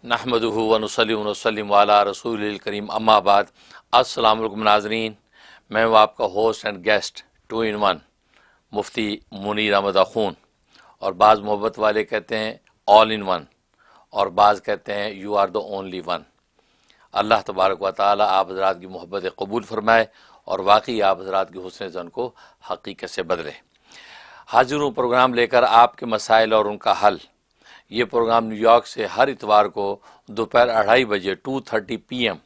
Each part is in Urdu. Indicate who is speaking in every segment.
Speaker 1: نحمدہ ونصلی ونسلم علی رسول الکریم اما بعد۔ السلام علیکم ناظرین، میں ہوں آپ کا ہوسٹ اینڈ گیسٹ 2 in 1 مفتی منیر احمد اخون، اور بعض محبت والے کہتے ہیں all in one، اور بعض کہتے ہیں you are the only one. اللہ تبارک و تعالی آپ حضرات کی محبت قبول فرمائے اور واقعی آپ حضرات کی حسن ظن کو حقیقت سے بدلے۔ حاضر ہوں پروگرام لے کر آپ کے مسائل اور ان کا حل۔ یہ پروگرام نیو یارک سے ہر اتوار کو دوپہر 2:30 بجے 2:30 PM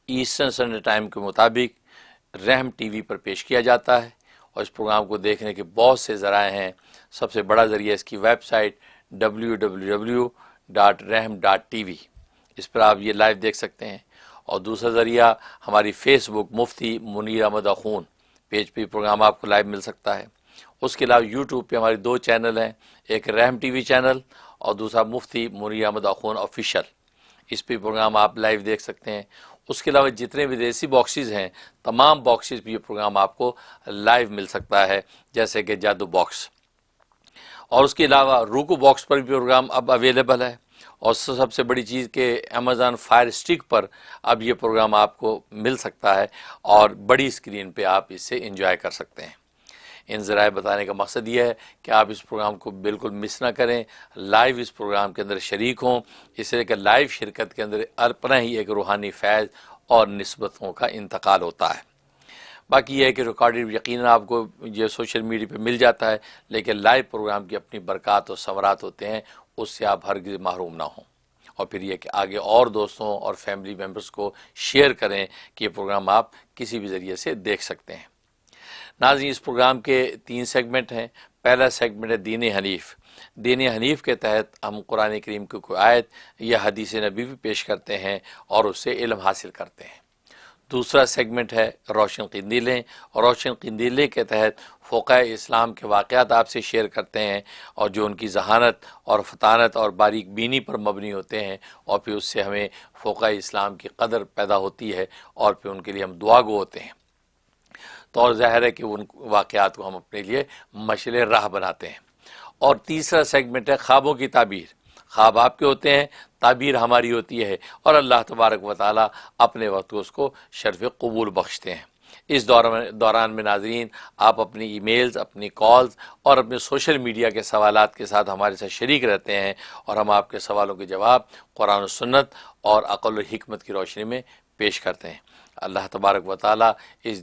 Speaker 1: ایسٹرن سنڈے ٹائم کے مطابق رحم ٹی وی پر پیش کیا جاتا ہے، اور اس پروگرام کو دیکھنے کے بہت سے ذرائع ہیں۔ سب سے بڑا ذریعہ اس کی ویب سائٹ www.rahm.tv، اس پر آپ یہ لائیو دیکھ سکتے ہیں، اور دوسرا ذریعہ ہماری فیس بک مفتی منیر احمد اخون پیج پہ پروگرام آپ کو لائیو مل سکتا ہے۔ اس کے علاوہ یوٹیوب پہ ہمارے 2 چینل ہیں، ایک رحم ٹی وی چینل اور دوسرا مفتی منیر احمد اخون آفیشیل، اس پہ پروگرام آپ لائیو دیکھ سکتے ہیں۔ اس کے علاوہ جتنے بھی دیسی باکسز ہیں، تمام باکسز پہ یہ پروگرام آپ کو لائیو مل سکتا ہے، جیسے کہ جادو باکس، اور اس کے علاوہ روکو باکس پر بھی پروگرام اب اویلیبل ہے، اور سب سے بڑی چیز کہ امیزون فائر اسٹک پر اب یہ پروگرام آپ کو مل سکتا ہے، اور بڑی اسکرین پہ آپ اس سے انجوائے کر سکتے ہیں۔ ان ذرائع بتانے کا مقصد یہ ہے کہ آپ اس پروگرام کو بالکل مس نہ کریں، لائیو اس پروگرام کے اندر شریک ہوں، اس لیے کہ لائیو شرکت کے اندر اپنا ہی ایک روحانی فیض اور نسبتوں کا انتقال ہوتا ہے۔ باقی یہ ہے کہ ریکارڈڈ یقیناً آپ کو یہ سوشل میڈیا پہ مل جاتا ہے، لیکن لائیو پروگرام کی اپنی برکات اور ثمرات ہوتے ہیں، اس سے آپ ہرگز محروم نہ ہوں۔ اور پھر یہ کہ آگے اور دوستوں اور فیملی ممبرز کو شیئر کریں کہ یہ پروگرام آپ کسی بھی ذریعے سے دیکھ سکتے ہیں۔ ناظرین، اس پروگرام کے 3 سیگمنٹ ہیں۔ پہلا سیگمنٹ ہے دین حنیف۔ دین حنیف کے تحت ہم قرآن کریم کی کوئی آیت یا حدیث نبی بھی پیش کرتے ہیں اور اس سے علم حاصل کرتے ہیں۔ دوسرا سیگمنٹ ہے روشن قندیلیں، اور روشن قندیلیں کے تحت فقہ اسلام کے واقعات آپ سے شیئر کرتے ہیں، اور جو ان کی ذہانت اور فطانت اور باریک بینی پر مبنی ہوتے ہیں، اور پھر اس سے ہمیں فقہ اسلام کی قدر پیدا ہوتی ہے، اور پھر ان کے لیے ہم دعا گو ہوتے ہیں۔ تو اور ظاہر ہے کہ ان واقعات کو ہم اپنے لیے مشعل راہ بناتے ہیں۔ اور تیسرا سیگمنٹ ہے خوابوں کی تعبیر۔ خواب آپ کے ہوتے ہیں، تعبیر ہماری ہوتی ہے، اور اللہ تبارک و تعالیٰ اپنے وقت کو اس کو شرف قبول بخشتے ہیں۔ اس دوران میں ناظرین آپ اپنی ای میلز، اپنی کالز اور اپنے سوشل میڈیا کے سوالات کے ساتھ ہمارے ساتھ شریک رہتے ہیں، اور ہم آپ کے سوالوں کے جواب قرآن و سنت اور عقل و حکمت کی روشنی میں پیش کرتے ہیں۔ اللہ تبارک و تعالیٰ اس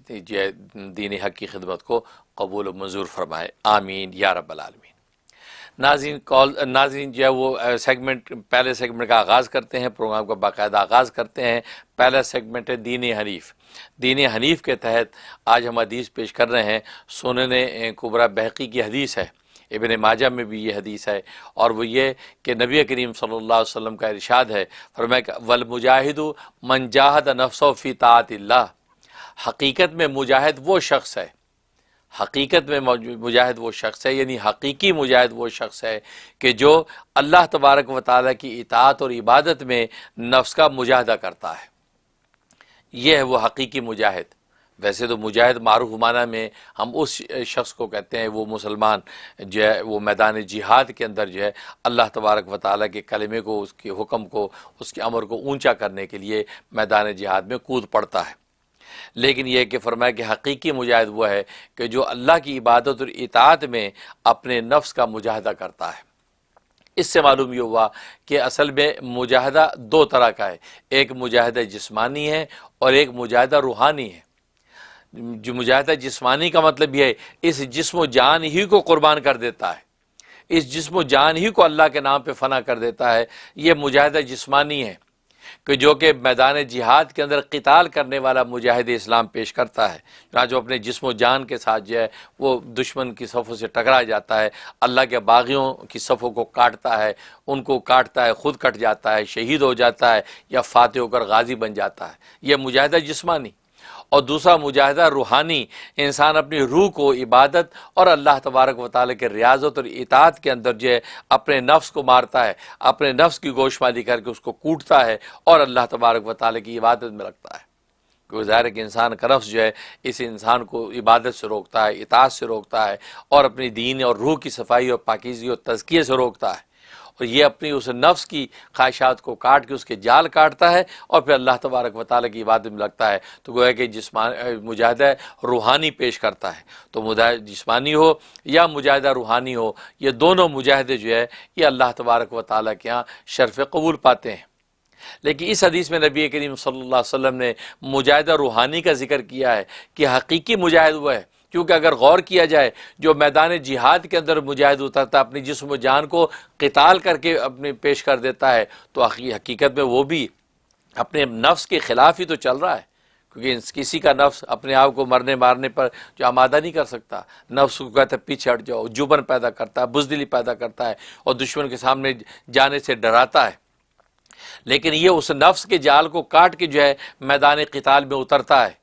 Speaker 1: دین حق کی خدمت کو قبول و منظور فرمائے، آمین یا رب العالمین۔ ناظرین جو ہے وہ پہلے سیگمنٹ کا آغاز کرتے ہیں، پروگرام کا باقاعدہ آغاز کرتے ہیں۔ پہلا سیگمنٹ ہے دین حنیف۔ دین حنیف کے تحت آج ہم حدیث پیش کر رہے ہیں، سنن کبریٰ بہقی کی حدیث ہے، ابن ماجہ میں بھی یہ حدیث ہے، اور وہ یہ کہ نبی کریم صلی اللہ علیہ وسلم کا ارشاد ہے، فرمایا کہ والمجاہد من جاہد نفسہ فی طاعت اللہ۔ حقیقت میں مجاہد وہ شخص ہے، حقیقت میں مجاہد وہ شخص ہے، یعنی حقیقی مجاہد وہ شخص ہے کہ جو اللہ تبارک و تعالیٰ کی اطاعت اور عبادت میں نفس کا مجاہدہ کرتا ہے، یہ ہے وہ حقیقی مجاہد۔ ویسے تو مجاہد معروف معنی میں ہم اس شخص کو کہتے ہیں، وہ مسلمان جو ہے وہ میدان جہاد کے اندر جو ہے اللہ تبارک و تعالیٰ کے کلمے کو، اس کے حکم کو، اس کے امر کو اونچا کرنے کے لیے میدان جہاد میں کود پڑتا ہے۔ لیکن یہ کہ فرمایا کہ حقیقی مجاہد وہ ہے کہ جو اللہ کی عبادت اور اطاعت میں اپنے نفس کا مجاہدہ کرتا ہے۔ اس سے معلوم یہ ہوا کہ اصل میں مجاہدہ 2 طرح کا ہے، ایک مجاہدہ جسمانی ہے اور ایک مجاہدہ روحانی ہے۔ جو مجاہدہ جسمانی کا مطلب یہ ہے اس جسم و جان ہی کو قربان کر دیتا ہے، اس جسم و جان ہی کو اللہ کے نام پہ فنا کر دیتا ہے، یہ مجاہدہ جسمانی ہے، کہ جو کہ میدان جہاد کے اندر قتال کرنے والا مجاہد اسلام پیش کرتا ہے، جو اپنے جسم و جان کے ساتھ جو ہے وہ دشمن کی صفوں سے ٹکرا جاتا ہے، اللہ کے باغیوں کی صفوں کو کاٹتا ہے، ان کو کاٹتا ہے، خود کٹ جاتا ہے، شہید ہو جاتا ہے، یا فاتح ہو کر غازی بن جاتا ہے، یہ مجاہدہ جسمانی۔ اور دوسرا مجاہدہ روحانی، انسان اپنی روح کو عبادت اور اللہ تبارک و تعالیٰ کے ریاضت اور اطاعت کے اندر جو ہے اپنے نفس کو مارتا ہے، اپنے نفس کی گوشمالی کر کے اس کو کوٹتا ہے اور اللہ تبارک و تعالیٰ کی عبادت میں رکھتا ہے۔ کیونکہ ظاہر ہے کہ انسان کا نفس جو ہے اس انسان کو عبادت سے روکتا ہے، اطاعت سے روکتا ہے، اور اپنی دین اور روح کی صفائی اور پاکیزگی اور تزکیے سے روکتا ہے۔ اور یہ اپنی اس نفس کی خواہشات کو کاٹ کے اس کے جال کاٹتا ہے اور پھر اللہ تبارک و تعالیٰ کی عبادت میں لگتا ہے، تو گویا کہ مجاہدہ روحانی پیش کرتا ہے۔ تو مجاہدہ جسمانی ہو یا مجاہدہ روحانی ہو، یہ دونوں مجاہدے جو ہے یہ اللہ تبارک و تعالیٰ کے ہاں شرف قبول پاتے ہیں۔ لیکن اس حدیث میں نبی کریم صلی اللہ علیہ وسلم نے مجاہدہ روحانی کا ذکر کیا ہے کہ حقیقی مجاہد وہ ہے، کیونکہ اگر غور کیا جائے جو میدان جہاد کے اندر مجاہد اترتا ہے، اپنی جسم و جان کو قتال کر کے اپنے پیش کر دیتا ہے، تو حقیقت میں وہ بھی اپنے نفس کے خلاف ہی تو چل رہا ہے، کیونکہ کسی کا نفس اپنے آپ کو مرنے مارنے پر جو آمادہ نہیں کر سکتا، نفس کو کہتا ہے پیچھے ہٹ جاؤ، جبن پیدا کرتا ہے، بزدلی پیدا کرتا ہے اور دشمن کے سامنے جانے سے ڈراتا ہے۔ لیکن یہ اس نفس کے جال کو کاٹ کے جو ہے میدان قتال میں اترتا ہے،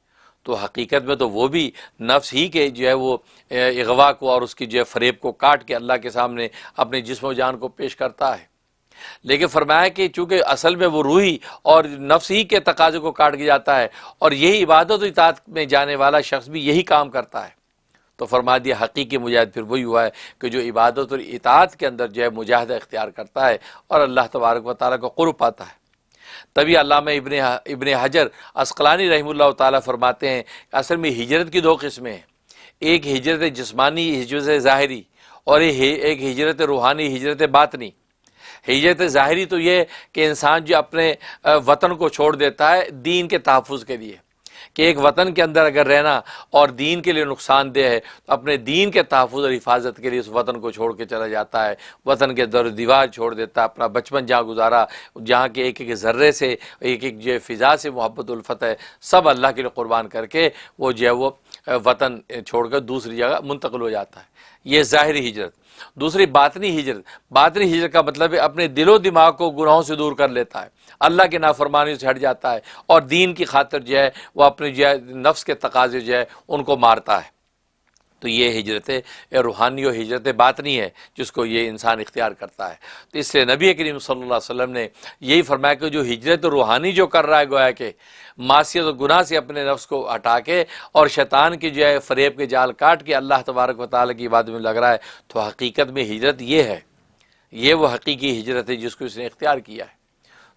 Speaker 1: تو حقیقت میں تو وہ بھی نفس ہی کے جو ہے وہ اغوا کو اور اس کی جو ہے فریب کو کاٹ کے اللہ کے سامنے اپنے جسم و جان کو پیش کرتا ہے۔ لیکن فرمایا کہ چونکہ اصل میں وہ روحی اور نفس ہی کے تقاضے کو کاٹ کے جاتا ہے، اور یہی عبادت و اطاعت میں جانے والا شخص بھی یہی کام کرتا ہے، تو فرما دیا حقیقی مجاہد پھر وہی ہوا ہے کہ جو عبادت اور اطاعت کے اندر جو ہے مجاہدہ اختیار کرتا ہے اور اللہ تبارک و تعالیٰ کو قرب پاتا ہے۔ تبھی علامہ ابن حجر عسقلانی رحمہ اللہ تعالیٰ فرماتے ہیں کہ اصل میں ہجرت کی دو قسمیں ہیں، ایک ہجرت جسمانی، ہجرت ظاہری، اور ایک ہجرت روحانی، ہجرت باطنی۔ ہجرت ظاہری تو یہ کہ انسان جو اپنے وطن کو چھوڑ دیتا ہے دین کے تحفظ کے لیے، کہ ایک وطن کے اندر اگر رہنا اور دین کے لیے نقصان دہ ہے تو اپنے دین کے تحفظ اور حفاظت کے لیے اس وطن کو چھوڑ کے چلا جاتا ہے، وطن کے در و دیوار چھوڑ دیتا ہے، اپنا بچپن جہاں گزارا، جہاں کے ایک ایک ذرے سے، ایک ایک جو فضا سے محبت الفت ہے، سب اللہ کے لیے قربان کر کے وہ جو ہے وہ وطن چھوڑ کر دوسری جگہ منتقل ہو جاتا ہے۔ یہ ظاہری ہجرت۔ دوسری باطنی ہجرت۔ باطنی ہجرت کا مطلب ہے اپنے دل و دماغ کو گناہوں سے دور کر لیتا ہے، اللہ کے نافرمانیوں سے ہٹ جاتا ہے اور دین کی خاطر جو ہے وہ اپنے جو ہے نفس کے تقاضے جو ہے ان کو مارتا ہے۔ تو یہ ہجرت روحانی اور ہجرت باطنی ہے جس کو یہ انسان اختیار کرتا ہے۔ تو اس لیے نبی کریم صلی اللہ علیہ وسلم نے یہی فرمایا کہ جو ہجرت روحانی جو کر رہا ہے گویا کہ معصیت و گناہ سے اپنے نفس کو ہٹا کے اور شیطان کی جو ہے فریب کے جال کاٹ کے اللہ تبارک و تعالیٰ کی عبادت میں لگ رہا ہے، تو حقیقت میں ہجرت یہ ہے، یہ وہ حقیقی ہجرت ہے جس کو اس نے اختیار کیا ہے۔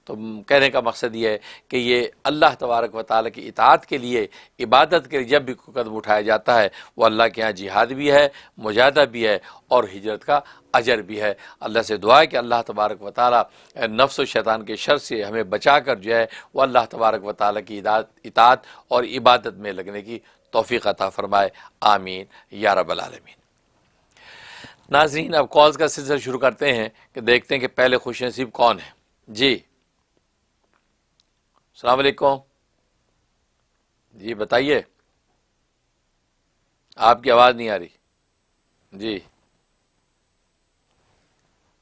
Speaker 1: تو کہنے کا مقصد یہ ہے کہ یہ اللہ تبارک و تعالیٰ کی اطاعت کے لیے، عبادت کے لیے جب بھی کوئی قدم اٹھایا جاتا ہے وہ اللہ کے ہاں جہاد بھی ہے، مجاہدہ بھی ہے اور ہجرت کا اجر بھی ہے۔ اللہ سے دعا ہے کہ اللہ تبارک و تعالیٰ نفس و شیطان کے شر سے ہمیں بچا کر جو ہے وہ اللہ تبارک و تعالیٰ کی اطاعت اور عبادت میں لگنے کی توفیق عطا فرمائے، آمین یا رب العالمین۔ ناظرین، اب کالز کا سلسلہ شروع کرتے ہیں کہ دیکھتے ہیں کہ پہلے خوش نصیب کون ہے۔ جی السلام علیکم، جی بتائیے، آپ کی آواز نہیں آ رہی۔ جی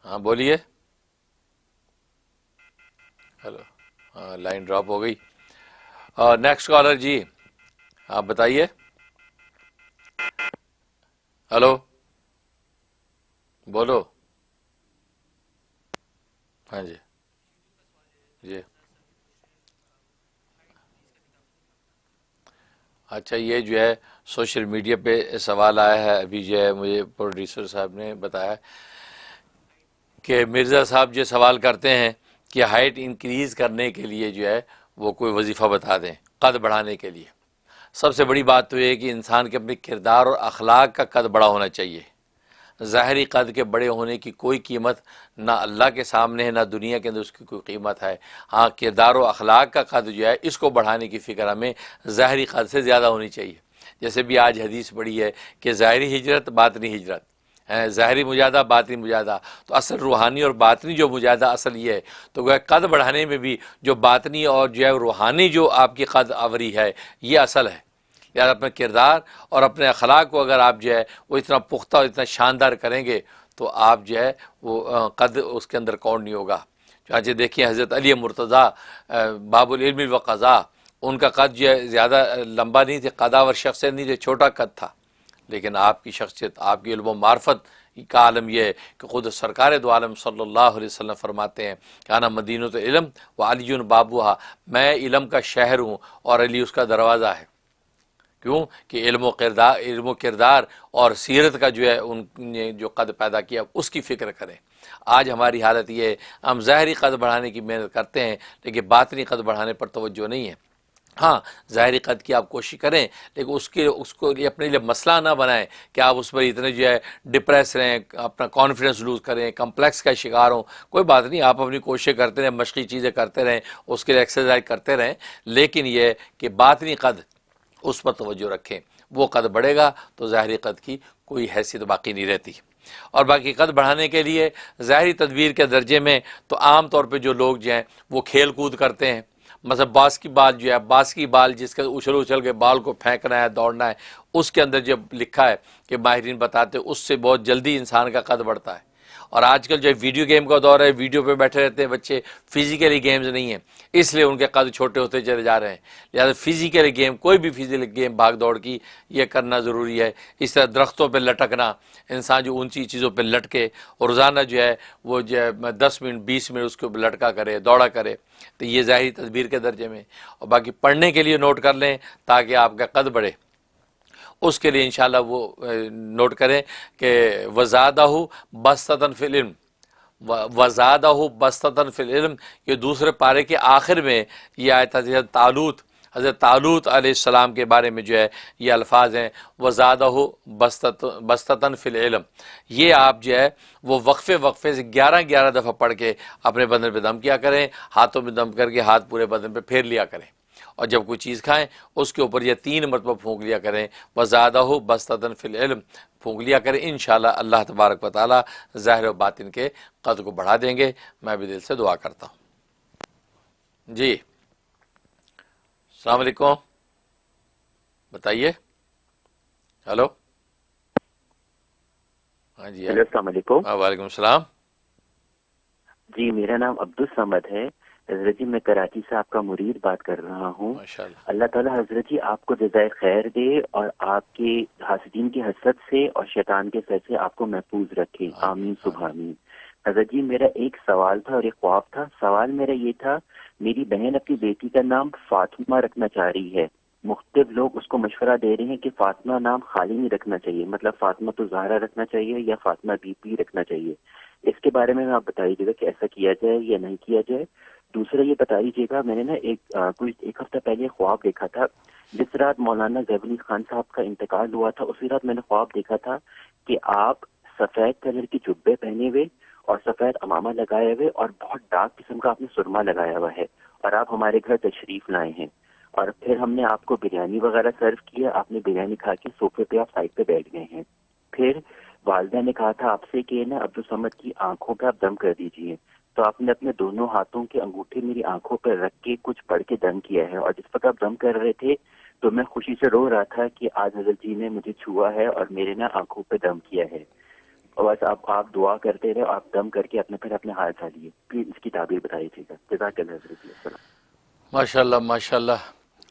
Speaker 1: ہاں بولیے۔ ہلو، ہاں لائن ڈراپ ہو گئی۔ نیکسٹ کالر، جی آپ بتائیے۔ ہلو بولو۔ ہاں جی جی اچھا، یہ جو ہے سوشل میڈیا پہ سوال آیا ہے، ابھی جو ہے مجھے پروڈیوسر صاحب نے بتایا کہ مرزا صاحب جو سوال کرتے ہیں کہ ہائٹ انکریز کرنے کے لیے جو ہے وہ کوئی وظیفہ بتا دیں قد بڑھانے کے لیے۔ سب سے بڑی بات تو یہ ہے کہ انسان کے اپنے کردار اور اخلاق کا قد بڑا ہونا چاہیے۔ ظاہری قد کے بڑے ہونے کی کوئی قیمت نہ اللہ کے سامنے ہے، نہ دنیا کے اندر اس کی کوئی قیمت ہے۔ ہاں، کردار و اخلاق کا قد جو ہے اس کو بڑھانے کی فکر ہمیں ظاہری قد سے زیادہ ہونی چاہیے۔ جیسے بھی آج حدیث پڑھی ہے کہ ظاہری ہجرت باطنی ہجرت ہے، ظاہری مجاہدہ باطنی مجاہدہ، تو اصل روحانی اور باطنی جو مجاہدہ اصل یہ ہے، تو وہ قد بڑھانے میں بھی جو باطنی اور جو ہے روحانی جو آپ کی قد آوری ہے یہ اصل ہے۔ یار اپنے کردار اور اپنے اخلاق کو اگر آپ جو ہے وہ اتنا پختہ اور اتنا شاندار کریں گے تو آپ جو ہے وہ قد اس کے اندر کون نہیں ہوگا۔ چنانچہ دیکھیں حضرت علی مرتضیٰ باب العلم و قضاء، ان کا قد جو ہے زیادہ لمبا نہیں تھے، قداور شخصیت نہیں تھے، چھوٹا قد تھا، لیکن آپ کی شخصیت، آپ کی علم و معرفت کا عالم یہ ہے کہ خود سرکار دو عالم صلی اللہ علیہ وسلم فرماتے ہیں کہ انا مدینۃ علم و علی بابوہا، میں علم کا شہر ہوں اور علی اس کا دروازہ ہے۔ کیوں کہ علم و کردار اور سیرت کا جو ہے ان نے جو قد پیدا کیا اس کی فکر کریں۔ آج ہماری حالت یہ ہے، ہم ظاہری قد بڑھانے کی محنت کرتے ہیں لیکن باطنی قد بڑھانے پر توجہ نہیں ہے۔ ہاں ظاہری قد کی آپ کوشش کریں لیکن اس کو اپنے لیے مسئلہ نہ بنائیں کہ آپ اس پر اتنے جو ہے ڈپریس رہیں، اپنا کانفیڈنس لوز کریں، کمپلیکس کا شکار ہوں۔ کوئی بات نہیں، آپ اپنی کوششیں کرتے رہیں، مشقی چیزیں کرتے رہیں، اس کے لیے ایکسرسائز کرتے رہیں، لیکن یہ کہ باطنی قد اس پر توجہ رکھیں۔ وہ قد بڑھے گا تو ظاہری قد کی کوئی حیثیت باقی نہیں رہتی۔ اور باقی قد بڑھانے کے لیے ظاہری تدبیر کے درجے میں تو عام طور پہ جو لوگ جو ہیں وہ کھیل کود کرتے ہیں، مثلا باسکی بال جس کے اچھل کے بال کو پھینکنا ہے، دوڑنا ہے، اس کے اندر جب لکھا ہے کہ ماہرین بتاتے ہیں اس سے بہت جلدی انسان کا قد بڑھتا ہے۔ اور آج کل جو ویڈیو گیم کا دور ہے، ویڈیو پہ بیٹھے رہتے ہیں بچے، فزیکلی گیمز نہیں ہیں، اس لیے ان کے قد چھوٹے ہوتے چلے جا رہے ہیں۔ لہٰذا فزیکلی گیم، کوئی بھی فزیکل گیم بھاگ دوڑ کی یہ کرنا ضروری ہے۔ اس طرح درختوں پہ لٹکنا، انسان جو اونچی چیزوں پہ لٹکے اور روزانہ جو ہے وہ جو ہے 10 منٹ 20 منٹ اس کے اوپر لٹکا کرے، دوڑا کرے، تو یہ ظاہری تدبیر کے درجے میں۔ اور باقی پڑھنے کے لیے نوٹ کر لیں تاکہ آپ کا قد بڑھے۔ اس کے لیے انشاءاللہ وہ نوٹ کریں کہ وزادہ بسطۃ فی العلم، وزادہ بسطۃ فی العلم، یہ دوسرے پارے کے آخر میں یہ آیت حضرت طالوت علیہ السلام کے بارے میں جو ہے یہ الفاظ ہیں، وزادہ بسطۃ فی العلم۔ یہ آپ جو ہے وہ وقفے سے 11 دفعہ پڑھ کے اپنے بدن پہ دم کیا کریں، ہاتھوں میں دم کر کے ہاتھ پورے بدن پہ پھیر لیا کریں، اور جب کوئی چیز کھائیں اس کے اوپر یہ 3 مرتبہ پھونک لیا کریں، وزادہ بسطۃ فی العلم، پھونک لیا کریں۔ انشاءاللہ اللہ تبارک و تعالی ظاہر و باطن کے قد کو بڑھا دیں گے۔ میں بھی دل سے دعا کرتا ہوں۔ جی السلام علیکم، بتائیے۔ ہلو، ہاں جی،
Speaker 2: ہیلو، السلام علیکم۔
Speaker 1: وعلیکم السلام۔
Speaker 2: جی، میرا نام عبدالصمد ہے حضرت جی، میں کراچی سے آپ کا مرید بات کر رہا ہوں۔
Speaker 1: ماشاءاللہ،
Speaker 2: اللہ تعالیٰ حضرت جی آپ کو جزائے خیر دے اور آپ کے حاسدین کی حسد سے اور شیطان کے سر سے آپ کو محفوظ رکھے، آمین سبحان۔ حضرت جی میرا ایک سوال تھا اور ایک خواب تھا۔ سوال میرا یہ تھا، میری بہن اپنی بیٹی کا نام فاطمہ رکھنا چاہ رہی ہے۔ مختلف لوگ اس کو مشورہ دے رہے ہیں کہ فاطمہ نام خالی نہیں رکھنا چاہیے، مطلب فاطمہ تو زہرا رکھنا چاہیے یا فاطمہ بی پی رکھنا چاہیے۔ اس کے بارے میں آپ بتائیے گا کہ ایسا کیا جائے یا نہیں کیا جائے۔ دوسرا یہ بتا دیجیے گا، میں نے نا ایک ہفتہ پہلے خواب دیکھا تھا، جس رات مولانا زیب علی خان صاحب کا انتقال ہوا تھا، اسی رات میں نے خواب دیکھا تھا کہ آپ سفید کلر کی جبے پہنے ہوئے اور سفید امامہ لگائے ہوئے اور بہت ڈارک قسم کا آپ نے سرما لگایا ہوا ہے، اور آپ ہمارے گھر تشریف لائے ہیں، اور پھر ہم نے آپ کو بریانی وغیرہ سرو کیا، آپ نے بریانی کھا کے صوفے پہ آپ سائڈ پہ بیٹھ گئے ہیں۔ پھر والدہ نے کہا تھا آپ سے کہ نا عبدالصمد کی آنکھوں پہ آپ دم کر دیجئے، تو آپ نے اپنے دونوں ہاتھوں کے انگوٹھے میری آنکھوں پہ رکھ کے کچھ پڑھ کے دم کیا ہے، اور جس وقت آپ دم کر رہے تھے تو میں خوشی سے رو رہا تھا کہ آج حضرت جی نے مجھے چھوا ہے اور میرے نا آنکھوں پہ دم کیا ہے۔ اور بس آپ دعا کرتے رہے، آپ دم کر کے پھر اپنے ہاتھ ڈالیے، پلیز اس کی تعبیر بتائیے گا۔ جزاک اللہ حضرت جی، السلام۔
Speaker 1: ماشاءاللہ ماشاءاللہ۔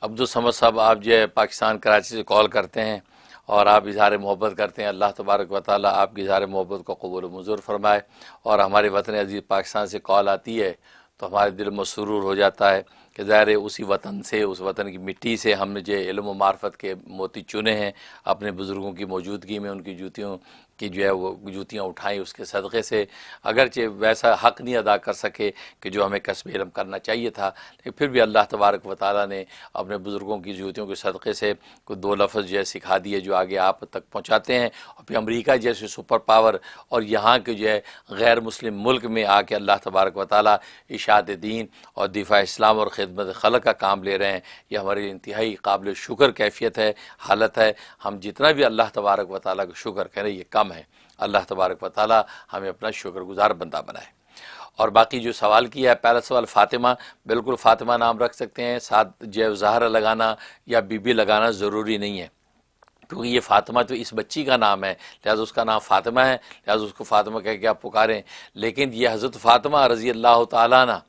Speaker 1: عبدالصمد صاحب، آپ جو ہے پاکستان کراچی سے کال کرتے ہیں اور آپ اظہار محبت کرتے ہیں، اللہ تبارک و تعالیٰ آپ کی اظہار محبت کو قبول و منظور فرمائے۔ اور ہمارے وطن عزیز پاکستان سے کال آتی ہے تو ہمارے دل مسرور ہو جاتا ہے کہ ظاہر ہے اسی وطن سے، اس وطن کی مٹی سے ہم نے جو علم و معرفت کے موتی چنے ہیں، اپنے بزرگوں کی موجودگی میں ان کی جوتیوں کی جو ہے وہ جوتیاں اٹھائیں اس کے صدقے سے، اگرچہ ویسا حق نہیں ادا کر سکے کہ جو ہمیں کسب علم کرنا چاہیے تھا، لیکن پھر بھی اللہ تبارک و تعالیٰ نے اپنے بزرگوں کی جوتیوں کے صدقے سے کوئی 2 لفظ جو ہے سکھا دیے جو آگے آپ تک پہنچاتے ہیں۔ اور پھر امریکہ جیسے سپر پاور اور یہاں کے جو ہے غیر مسلم ملک میں آ کے اللہ تبارک و تعالیٰ اشاعت دین اور دفاع اسلام اور خدمت خلق کا کام لے رہے ہیں، یہ ہماری انتہائی قابل شکر کیفیت ہے، حالت ہے۔ ہم جتنا بھی اللہ تبارک و تعالیٰ کا شکر کریں یہ کم ہے۔ اللہ تبارک و تعالیٰ ہمیں اپنا شکر گزار بندہ بنائے۔ اور باقی جو سوال کیا ہے، پہلا سوال فاطمہ، بالکل فاطمہ نام رکھ سکتے ہیں، ساتھ جو زہرا لگانا یا بی بی لگانا ضروری نہیں ہے، کیونکہ یہ فاطمہ تو اس بچی کا نام ہے، لہذا اس کا نام فاطمہ ہے، لہذا اس کو فاطمہ کہہ کے آپ پکاریں۔ لیکن یہ حضرت فاطمہ رضی اللہ تعالیٰ عنہ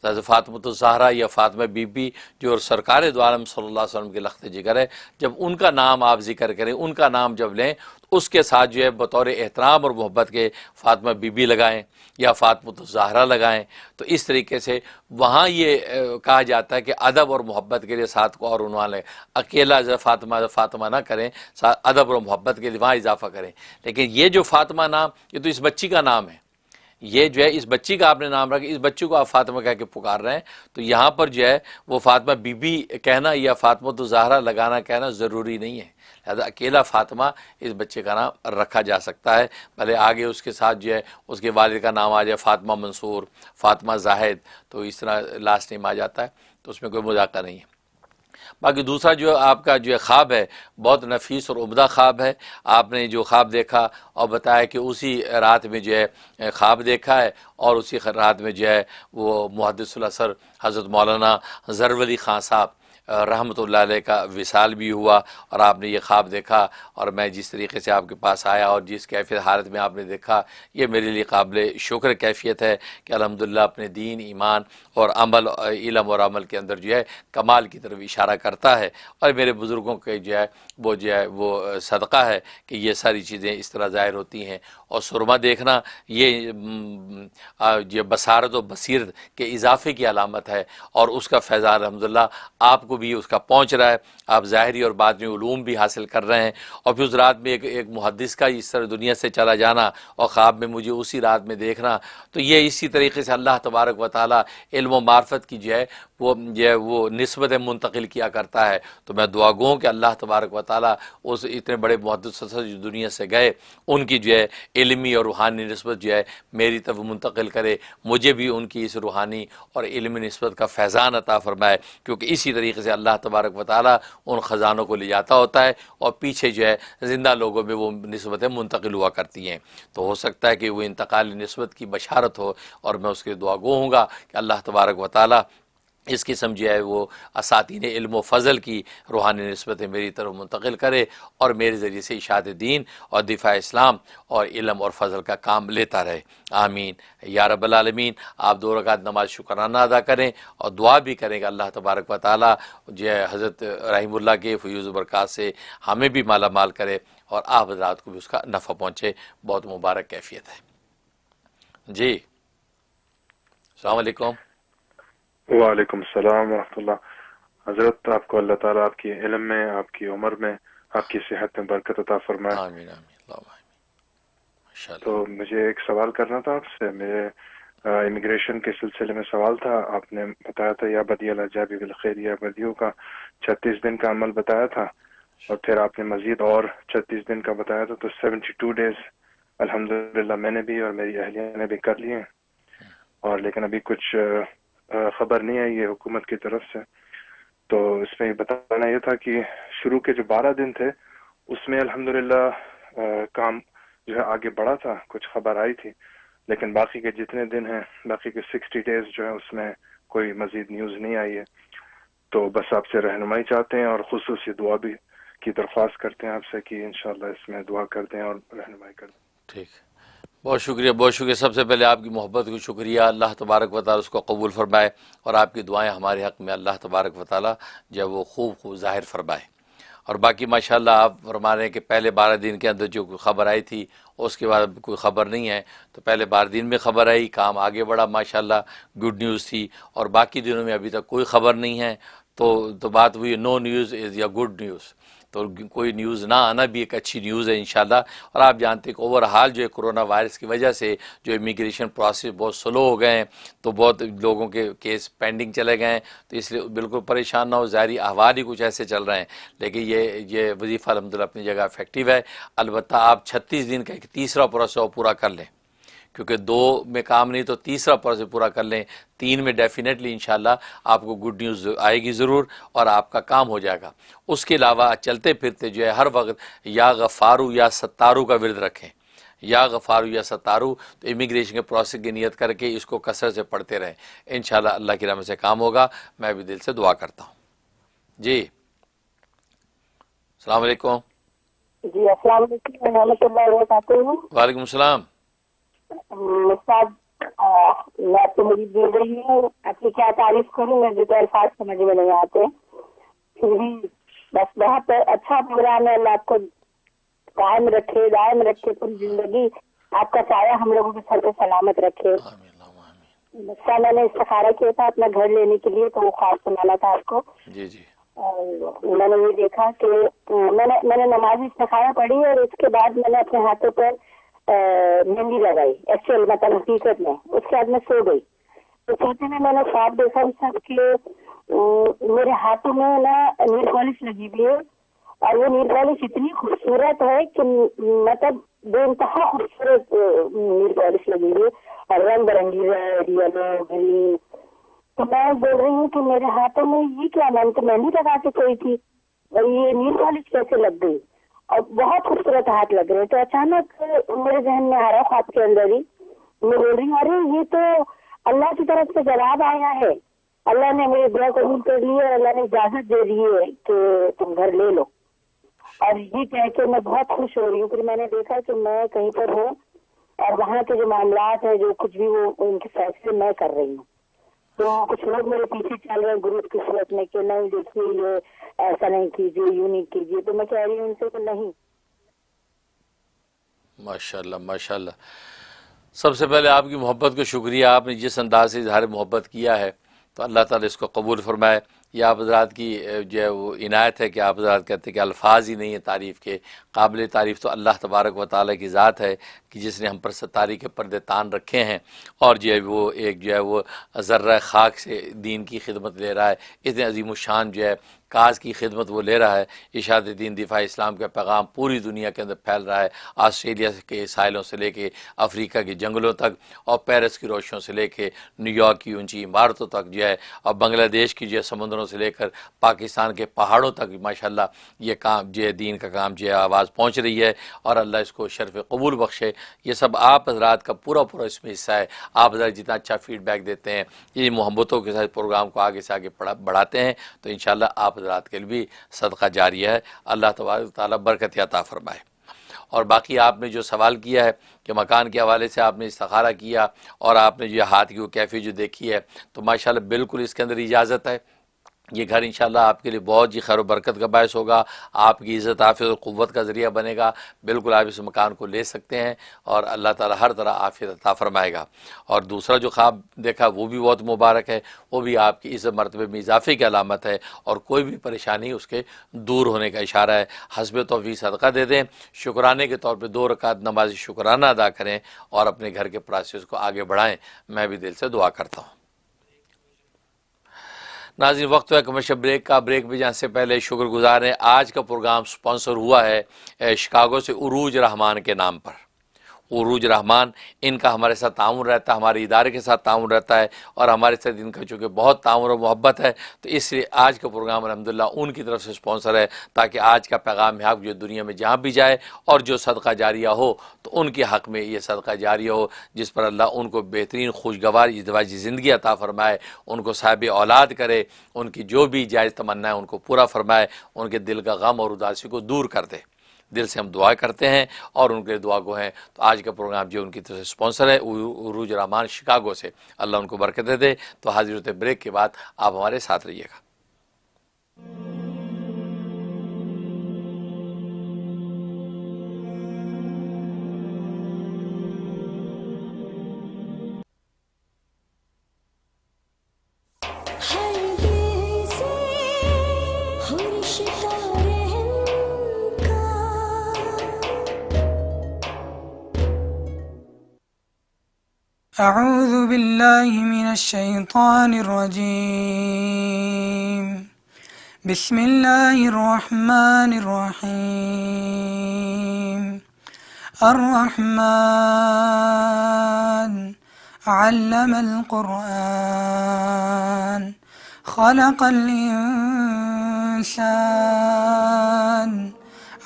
Speaker 1: حضرت فاطمہ الزہرا یا فاطمہ بی بی جو سرکار دو عالم صلی اللہ علیہ وسلم کے لخت جگر ہے، جب ان کا نام آپ ذکر کریں، ان کا نام جب لیں تو اس کے ساتھ جو ہے بطور احترام اور محبت کے فاطمہ بی بی لگائیں یا فاطمہ الزہرا لگائیں، تو اس طریقے سے وہاں یہ کہا جاتا ہے کہ ادب اور محبت کے لیے ساتھ کو اور عنوان لیں، اکیلا فاطمہ نہ کریں، ادب اور محبت کے لیے وہاں اضافہ کریں۔ لیکن یہ جو فاطمہ نام، یہ تو اس بچی کا نام ہے، یہ جو ہے اس بچی کا آپ نے نام رکھا، اس بچی کو آپ فاطمہ کہہ کے پکار رہے ہیں، تو یہاں پر جو ہے وہ فاطمہ بی بی کہنا یا فاطمہ الزہرا لگانا کہنا ضروری نہیں ہے، لہذا اکیلا فاطمہ اس بچے کا نام رکھا جا سکتا ہے، بھلے آگے اس کے ساتھ جو ہے اس کے والد کا نام آ جائے فاطمہ منصور، فاطمہ زاہد، تو اس طرح لاسٹ نیم آ جاتا ہے، تو اس میں کوئی مذاکرہ نہیں ہے۔ باقی دوسرا جو آپ کا جو خواب ہے بہت نفیس اور عمدہ خواب ہے، آپ نے جو خواب دیکھا اور بتایا کہ اسی رات میں جو ہے خواب دیکھا ہے، اور اسی رات میں جو ہے وہ محدث الاثر حضرت مولانا ظفر علی خان صاحب رحمۃ اللہ علیہ کا وصال بھی ہوا، اور آپ نے یہ خواب دیکھا، اور میں جس طریقے سے آپ کے پاس آیا اور جس کیفیت حالت میں آپ نے دیکھا، یہ میرے لیے قابل شکر کیفیت ہے کہ الحمدللہ اپنے دین، ایمان اور عمل، علم اور عمل کے اندر جو ہے کمال کی طرف اشارہ کرتا ہے، اور میرے بزرگوں کے جو ہے وہ صدقہ ہے کہ یہ ساری چیزیں اس طرح ظاہر ہوتی ہیں۔ اور سرما دیکھنا یہ بصارت و بصیرت کے اضافے کی علامت ہے، اور اس کا فیضان الحمدللہ آپ کو بھی اس کا پہنچ رہا ہے، آپ ظاہری اور باطنی علوم بھی حاصل کر رہے ہیں، اور پھر اس رات میں ایک محدث کا اس طرح دنیا سے چلا جانا اور خواب میں مجھے اسی رات میں دیکھنا، تو یہ اسی طریقے سے اللہ تبارک و تعالی علم و معرفت کی وہ نسبت منتقل کیا کرتا ہے۔ تو میں دعا گو ہوں کہ اللہ تبارک و تعالی اس اتنے بڑے محدث جو دنیا سے گئے ان کی جو ہے علمی اور روحانی نسبت جو ہے میری طرف منتقل کرے، مجھے بھی ان کی اس روحانی اور علمی نسبت کا فیضان عطا فرمائے، کیونکہ اسی طریقے سے اللہ تبارک و تعالی ان خزانوں کو لے جاتا ہوتا ہے، اور پیچھے جو ہے زندہ لوگوں میں وہ نسبتیں منتقل ہوا کرتی ہیں۔ تو ہو سکتا ہے کہ وہ انتقالی نسبت کی بشارت ہو، اور میں اس کے دعا گو ہوں گا کہ اللہ تبارک و تعالی اس قسم جو ہے وہ اساتین علم و فضل کی روحانی نسبتیں میری طرف منتقل کرے، اور میرے ذریعے سے اشاعت دین اور دفاع اسلام اور علم اور فضل کا کام لیتا رہے، آمین یا رب العالمین۔ آپ 2 رکعت نماز شکرانہ ادا کریں اور دعا بھی کریں کہ اللہ تبارک و تعالی جو ہے حضرت رحیم اللہ کے فیوز و برکات سے ہمیں بھی مالا مال کرے، اور آپ حضرات کو بھی اس کا نفع پہنچے۔ بہت مبارک کیفیت ہے جی۔ السلام علیکم۔
Speaker 3: وعلیکم السلام ورحمۃ اللہ۔ حضرت آپ کو اللہ تعالیٰ آپ کی علم میں، آپ کی عمر میں، آپ کی صحت میں برکت عطا فرمائے۔
Speaker 1: آمین آمین اللہم آمین، ماشاءاللہ۔
Speaker 3: تو مجھے ایک سوال کرنا تھا آپ سے، میرے امیگریشن کے سلسلے میں سوال تھا۔ آپ نے بتایا تھا یا بدی العجاب بالخیر یا بدیوں کا 36 دن کا عمل بتایا تھا، اور پھر آپ نے مزید اور 36 دن کا بتایا تھا، تو 72 ڈیز الحمدللہ میں نے بھی اور میری اہلیہ نے بھی کر لیے ہیں، اور لیکن ابھی کچھ خبر نہیں آئی ہے حکومت کی طرف سے۔ تو اس میں بتانا یہ تھا کہ شروع کے جو 12 دن تھے اس میں الحمدللہ کام جو ہے آگے بڑھا تھا، کچھ خبر آئی تھی، لیکن باقی کے جتنے دن ہیں، باقی کے 60 ڈیز جو ہے اس میں کوئی مزید نیوز نہیں آئی ہے۔ تو بس آپ سے رہنمائی چاہتے ہیں، اور خصوصی دعا بھی کی درخواست کرتے ہیں آپ سے کہ انشاءاللہ اس میں دعا کر دیں اور رہنمائی کر دیں۔
Speaker 1: ٹھیک، بہت شکریہ بہت شکریہ۔ سب سے پہلے آپ کی محبت کو شکریہ، اللہ تبارک و تعالی اس کو قبول فرمائے، اور آپ کی دعائیں ہمارے حق میں اللہ تبارک و تعالی جو ہے وہ خوب ظاہر فرمائے۔ اور باقی ماشاءاللہ آپ فرما رہے ہیں کہ پہلے 12 دن کے اندر جو کوئی خبر آئی تھی اس کے بعد کوئی خبر نہیں ہے، تو پہلے 12 دن میں خبر آئی، کام آگے بڑھا، ماشاءاللہ گڈ نیوز تھی، اور باقی دنوں میں ابھی تک کوئی خبر نہیں ہے، تو بات ہوئی نو نیوز از یا گڈ نیوز، تو کوئی نیوز نہ آنا بھی ایک اچھی نیوز ہے انشاءاللہ۔ اور آپ جانتے ہیں کہ اوور حال جو ہے کرونا وائرس کی وجہ سے جو امیگریشن پروسیس بہت سلو ہو گئے ہیں، تو بہت لوگوں کے کیس پینڈنگ چلے گئے ہیں، تو اس لیے بالکل پریشان نہ ہو، ظاہری احوال ہی کچھ ایسے چل رہے ہیں، لیکن یہ وظیفہ الحمدللہ اپنی جگہ افیکٹو ہے۔ البتہ آپ 36 دن کا ایک تیسرا پروسیس پورا کر لیں، کیونکہ 2 میں کام نہیں تو تیسرا پروسیس پورا کر لیں، 3 میں ڈیفینیٹلی انشاءاللہ آپ کو گڈ نیوز آئے گی ضرور، اور آپ کا کام ہو جائے گا۔ اس کے علاوہ چلتے پھرتے جو ہے ہر وقت یا غفارو یا ستارو کا ورد رکھیں، یا غفارو یا ستارو، تو امیگریشن کے پروسیس کی نیت کر کے اس کو کثرت سے پڑھتے رہیں، انشاءاللہ اللہ کی رحمت سے کام ہوگا۔ میں بھی دل سے دعا کرتا ہوں جی۔ السلام علیکم۔
Speaker 4: جی السلام علیکم ورحمۃ اللہ وبرکاتہ۔
Speaker 1: وعلیکم السلام۔
Speaker 4: استاد میں تو مجھے بول رہی ہوں، اپنی کیا تعریف کروں، مجھے تو الفاظ سمجھ میں نہیں آتے، پھر بھی بس بہت اچھا پروگرام ہے. اللہ آپ کو قائم رکھے، دائم رکھے، پوری زندگی آپ کا سایہ ہم لوگوں کے سر پہ سلامت رکھے.
Speaker 1: آمین اللہم آمین.
Speaker 4: بس میں نے استخارہ کیا تھا اپنا گھر لینے کے لیے، تو وہ خواب سنانا تھا آپ کو.
Speaker 1: جی جی.
Speaker 4: اور میں نے یہ دیکھا کہ میں نے نماز استخارہ پڑھی اور اس کے بعد میں نے اپنے ہاتھوں پر مہندی لگائی، ایکچوئل مطلب حقیقت میں. اس کے بعد میں سو گئی، تو سوچنے میں نے خواب دیکھا اس وقت کہ میرے ہاتھوں میں نا نیل پالش لگی ہوئی ہے، اور وہ نیل پالش اتنی خوبصورت ہے کہ مطلب بے انتہا خوبصورت نیل پالش لگی ہوئی ہے، اور رنگ برنگی ریڈ، یلو، گرین. تو میں بول رہی ہوں کہ میرے ہاتھوں میں یہ کیا، میں نے تو مہندی لگا کے کوئی تھی اور یہ نیل پالش کیسے لگ گئی، اور بہت خوبصورت ہاتھ لگ رہے. تو اچانک میرے ذہن میں آ رہا خواب کے اندر ہی، میں بول رہی ہوں ارے یہ تو اللہ کی طرف سے جواب آیا ہے، اللہ نے میری دعا قبول کر لی ہے اور اللہ نے اجازت دے دی ہے کہ تم گھر لے لو. اور یہ کہہ کے میں بہت خوش ہو رہی ہوں. پھر میں نے دیکھا کہ میں کہیں پر ہوں اور وہاں کے جو معاملات ہیں، جو کچھ بھی وہ ان کے فیصلے میں کر رہی ہوں. تو کچھ لوگ میرے پیچھے چل رہے ہیں گروپ کی صورت میں کہ نہیں دیکھیے یہ ایسا نہیں کیجیے، یوں نہیں کیجیے. تو میں کہہ رہی ہوں ان سے کہ نہیں.
Speaker 1: ماشاء اللہ ماشاء اللہ. سب سے پہلے آپ کی محبت کو شکریہ، آپ نے جس انداز سے اظہار محبت کیا ہے تو اللہ تعالیٰ اس کو قبول فرمائے. یہ آپ حضرات کی جو ہے وہ عنایت ہے کہ آپ حضرات کہتے ہیں کہ الفاظ ہی نہیں ہیں تعریف کے. قابل تعریف تو اللہ تبارک و تعالیٰ کی ذات ہے کہ جس نے ہم پر ستاری کے پردے تان رکھے ہیں، اور جو ہے وہ ایک جو ہے وہ ذرہ خاک سے دین کی خدمت لے رہا ہے. اتنے عظیم الشان جو ہے کاز کی خدمت وہ لے رہا ہے. اشاعت دین دفاع اسلام کا پیغام پوری دنیا کے اندر پھیل رہا ہے، آسٹریلیا کے ساحلوں سے لے کے افریقہ کے جنگلوں تک، اور پیرس کی روشنیوں سے لے کے نیو یارک کی اونچی عمارتوں تک جو ہے، اور بنگلہ دیش کی جو ہے سمندروں سے لے کر پاکستان کے پہاڑوں تک ماشاءاللہ یہ کام جو ہے دین کا کام جو ہے آواز پہنچ رہی ہے. اور اللہ اس کو شرف قبول بخشے. یہ سب آپ حضرات کا پورا اس میں حصہ ہے. آپ حضرات جتنا اچھا فیڈ بیک دیتے ہیں، یہ محبتوں کے ساتھ پروگرام کو آگے سے آگے بڑھاتے ہیں، تو انشاءاللہ آپ حضرات کے لیے بھی صدقہ جاریہ ہے. اللہ تبارک و تعالیٰ برکت عطا فرمائے. اور باقی آپ نے جو سوال کیا ہے کہ مکان کے حوالے سے آپ نے استخارہ کیا اور آپ نے جو ہاتھ کی وہ کیفیت جو دیکھی ہے، تو ماشاءاللہ بالکل اس کے اندر اجازت ہے. یہ گھر انشاءاللہ آپ کے لیے بہت ہی خیر و برکت کا باعث ہوگا، آپ کی عزت عافیت اور قوت کا ذریعہ بنے گا. بالکل آپ اس مکان کو لے سکتے ہیں اور اللہ تعالی ہر طرح عافیت عطا فرمائے گا. اور دوسرا جو خواب دیکھا وہ بھی بہت مبارک ہے، وہ بھی آپ کی عزت مرتبے میں اضافے کی علامت ہے، اور کوئی بھی پریشانی اس کے دور ہونے کا اشارہ ہے. حسب توفیق صدقہ دے دیں، شکرانے کے طور پہ 2 رکعت نماز شکرانہ ادا کریں اور اپنے گھر کے پروسیس کو آگے بڑھائیں. میں بھی دل سے دعا کرتا ہوں. ناظرین وقت ہے کمرشل بریک کا. بریک بھی جانے سے پہلے شکر گزار ہیں. آج کا پروگرام سپانسر ہوا ہے شکاگو سے عروج رحمان کے نام پر. عروج رحمان، ان کا ہمارے ساتھ تعاون رہتا ہے، ہمارے ادارے کے ساتھ تعاون رہتا ہے، اور ہمارے ساتھ ان کا چونکہ بہت تعاون اور محبت ہے، تو اس لیے آج کا پروگرام الحمدللہ ان کی طرف سے سپانسر ہے، تاکہ آج کا پیغام حق جو دنیا میں جہاں بھی جائے اور جو صدقہ جاریہ ہو تو ان کے حق میں یہ صدقہ جاریہ ہو، جس پر اللہ ان کو بہترین خوشگوار ازدواجی زندگی عطا فرمائے، ان کو صاحب اولاد کرے، ان کی جو بھی جائز تمنا ہے ان کو پورا فرمائے، ان کے دل کا غم اور اداسی کو دور کر دے. دل سے ہم دعا کرتے ہیں اور ان کے دعا گو ہیں. تو آج کا پروگرام جو ان کی طرف سے سپانسر ہے عروج رحمان شکاگو سے، اللہ ان کو برکت دے. تو حاضر ہوتے بریک کے بعد آپ ہمارے ساتھ رہیے گا.
Speaker 5: أعوذ بالله من الشيطان الرجيم. بسم الله الرحمن الرحيم. الرحمن علم القرآن خلق الإنسان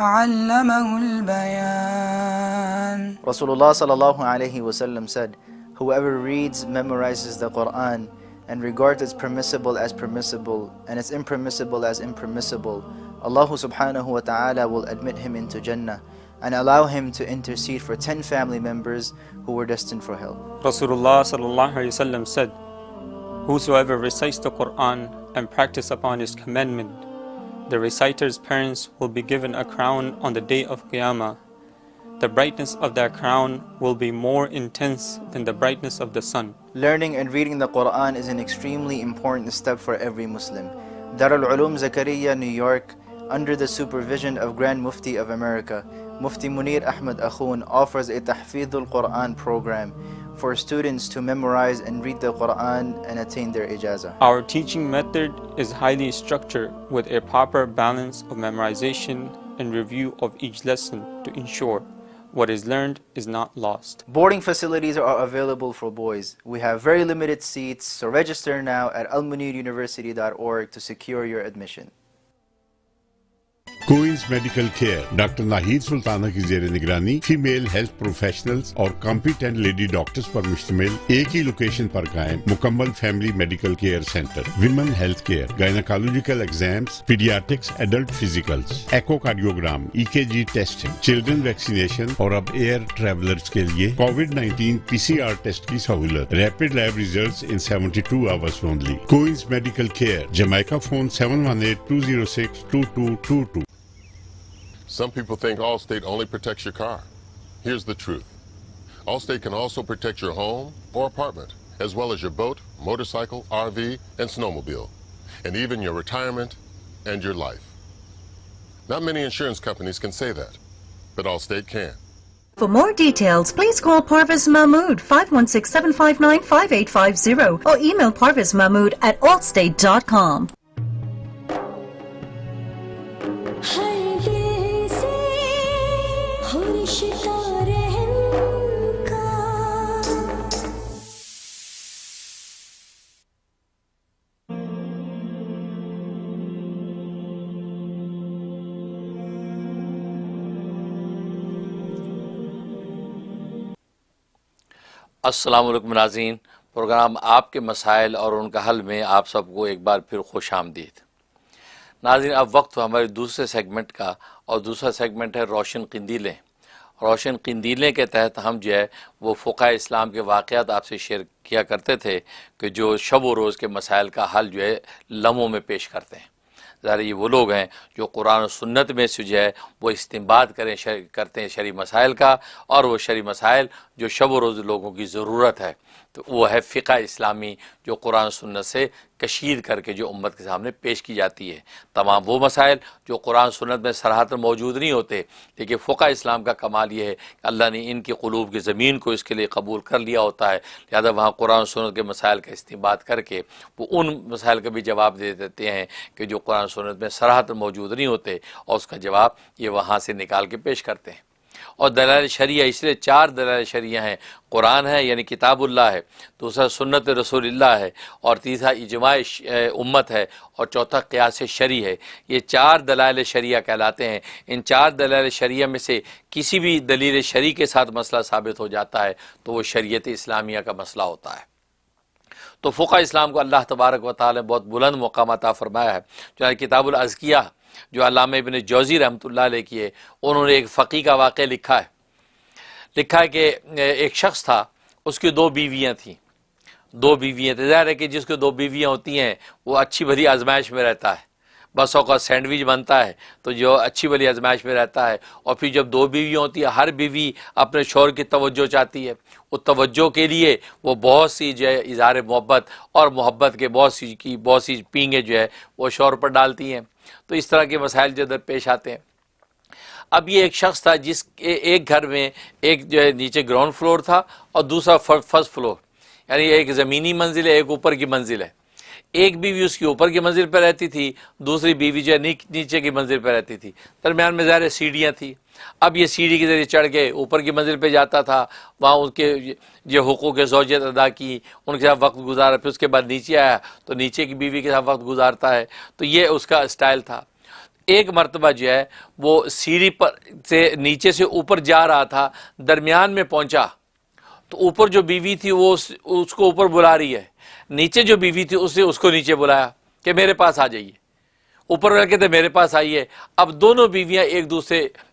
Speaker 5: علمه البيان.
Speaker 6: Rasulullah sallallahu alaihi wasallam said, whoever reads, memorizes the Quran and regards its permissible as permissible and its impermissible as impermissible, Allah subhanahu wa ta'ala will admit him into Jannah. and allow him to intercede for 10 family members who were destined for hell.
Speaker 7: Rasulullah sallallahu alaihi wasallam said, "Whosoever recites the Quran and practice upon his commandment, the reciter's parents will be given a crown on the day of Qiyamah. The brightness of that crown will be more intense than the brightness of the sun."
Speaker 6: Learning and reading the Quran is an extremely important step for every Muslim. Darul Uloom Zakaria, New York, under the supervision of Grand Mufti of America, Mufti Munir Ahmad Akhoon, offers a Tahfidhul Quran program for students to memorize and read the Quran and attain their ijazah.
Speaker 7: Our teaching method is highly structured with a proper balance of memorization and review of each lesson to ensure what is learned is not lost.
Speaker 6: Boarding facilities are available for boys. We have very limited seats, so register now at almuniruniversity.org to secure your admission.
Speaker 8: Queens medical care doctor Nahid Sultana کی زیر نگرانی فیمیل ہیلتھ پروفیشنلز اور کمپیٹنٹ لیڈی ڈاکٹرز پر مشتمل ایک ہی لوکیشن پر قائم مکمل family medical care centre, women health care, gynaecological exams, paediatrics, adult physicals, echocardiogram, EKG testing, children vaccination اور اب ایئر ٹریولرز کے لیے کووڈ-19 PCR ٹیسٹ کی سہولت. Rapid lab results in 72 hours only. Queens medical care, Jamaica phone 718-206-2222.
Speaker 9: Some people think Allstate only protects your car. Here's the truth. Allstate can also protect your home or apartment, as well as your boat, motorcycle, RV, and snowmobile, and even your retirement and your life. Not many insurance companies can say that, but Allstate can.
Speaker 10: For more details, please call Parvez Mahmood 516-759-5850 or email parvezmahmood@allstate.com.
Speaker 1: السلام علیکم ناظرین، پروگرام آپ کے مسائل اور ان کا حل میں آپ سب کو ایک بار پھر خوش آمدید. ناظرین، اب وقت ہمارے دوسرے سیگمنٹ کا، اور دوسرا سیگمنٹ ہے روشن قندیلیں. روشن قندیلیں کے تحت ہم جو ہے وہ فقہ اسلام کے واقعات آپ سے شیئر کیا کرتے تھے کہ جو شب و روز کے مسائل کا حل جو ہے لمحوں میں پیش کرتے ہیں. ظاہر یہ وہ لوگ ہیں جو قرآن و سنت میں سے جو ہے وہ استنباط کرتے ہیں شرعی مسائل کا، اور وہ شرعی مسائل جو شب و روز لوگوں کی ضرورت ہے تو وہ ہے فقہ اسلامی جو قرآن و سنت سے کشید کر کے جو امت کے سامنے پیش کی جاتی ہے. تمام وہ مسائل جو قرآن و سنت میں صراحتاً موجود نہیں ہوتے، لیکن فقہ اسلام کا کمال یہ ہے کہ اللہ نے ان کی قلوب کی زمین کو اس کے لیے قبول کر لیا ہوتا ہے، لہذا وہاں قرآن و سنت کے مسائل کا استنباط کر کے وہ ان مسائل کا بھی جواب دے دیتے ہیں کہ جو قرآن و سنت میں صراحتاً موجود نہیں ہوتے، اور اس کا جواب یہ وہاں سے نکال کے پیش کرتے ہیں. اور دلائل شریعہ، اس لیے 4 دلائل شریعہ ہیں. قرآن ہے یعنی کتاب اللہ ہے، دوسرا سنت رسول اللہ ہے، اور تیسرا اجماع امت ہے، اور چوتھا قیاس شرعی ہے. یہ 4 دلائل شریعہ کہلاتے ہیں. ان 4 دلائل شریعہ میں سے کسی بھی دلیل شرعی کے ساتھ مسئلہ ثابت ہو جاتا ہے تو وہ شریعت اسلامیہ کا مسئلہ ہوتا ہے. تو فقہ اسلام کو اللہ تبارک و تعالی نے بہت بلند مقام عطا فرمایا ہے. چنانچہ کتاب الازکیہ جو علامہ ابن جوزی رحمۃ اللہ علیہ کی ہے، انہوں نے ایک فقیہ کا واقعہ لکھا ہے کہ ایک شخص تھا، اس کی 2 بیویاں تھیں. 2 بیویاں تھیں. ظاہر ہے کہ جس کو 2 بیویاں ہوتی ہیں وہ اچھی بھلی آزمائش میں رہتا ہے. بس اوقات سینڈوچ بنتا ہے تو جو اچھی بھلی آزمائش میں رہتا ہے. اور پھر جب 2 بیویاں ہوتی ہیں، ہر بیوی اپنے شوہر کی توجہ چاہتی ہے. اس توجہ کے لیے وہ بہت سی جو ہے اظہار محبت اور محبت کے بہت سی پینگیں جو ہے وہ شوہر پر ڈالتی ہیں. تو اس طرح کے مسائل جو ادھر پیش آتے ہیں. اب یہ ایک شخص تھا جس ایک گھر میں ایک جو ہے نیچے گراؤنڈ فلور تھا اور دوسرا فرسٹ فلور، یعنی ایک زمینی منزل ہے، ایک اوپر کی منزل ہے. ایک بیوی اس کی اوپر کی منزل پہ رہتی تھی، دوسری بیوی جو ہے نیچے کی منزل پہ رہتی تھی. درمیان میں ظاہر سیڑھیاں تھیں. اب یہ سیڑھی کے ذریعے چڑھ کے اوپر کی منزل پہ جاتا تھا، وہاں ان کے جو حقوق زوجیت ادا کی، ان کے ساتھ وقت گزارا. پھر اس کے بعد نیچے آیا تو نیچے کی بیوی کے ساتھ وقت گزارتا ہے. تو یہ اس کا اسٹائل تھا. ایک مرتبہ جو ہے وہ سیڑھی پر سے نیچے سے اوپر جا رہا تھا، درمیان میں پہنچا تو اوپر جو بیوی تھی وہ اس کو اوپر بلا رہی ہے، نیچے جو بیوی تھی اس نے اس کو نیچے بلایا کہ میرے پاس آ جائیے. اوپر والے کہتے میرے پاس آئیے. اب دونوں بیویاں ایک دوسرے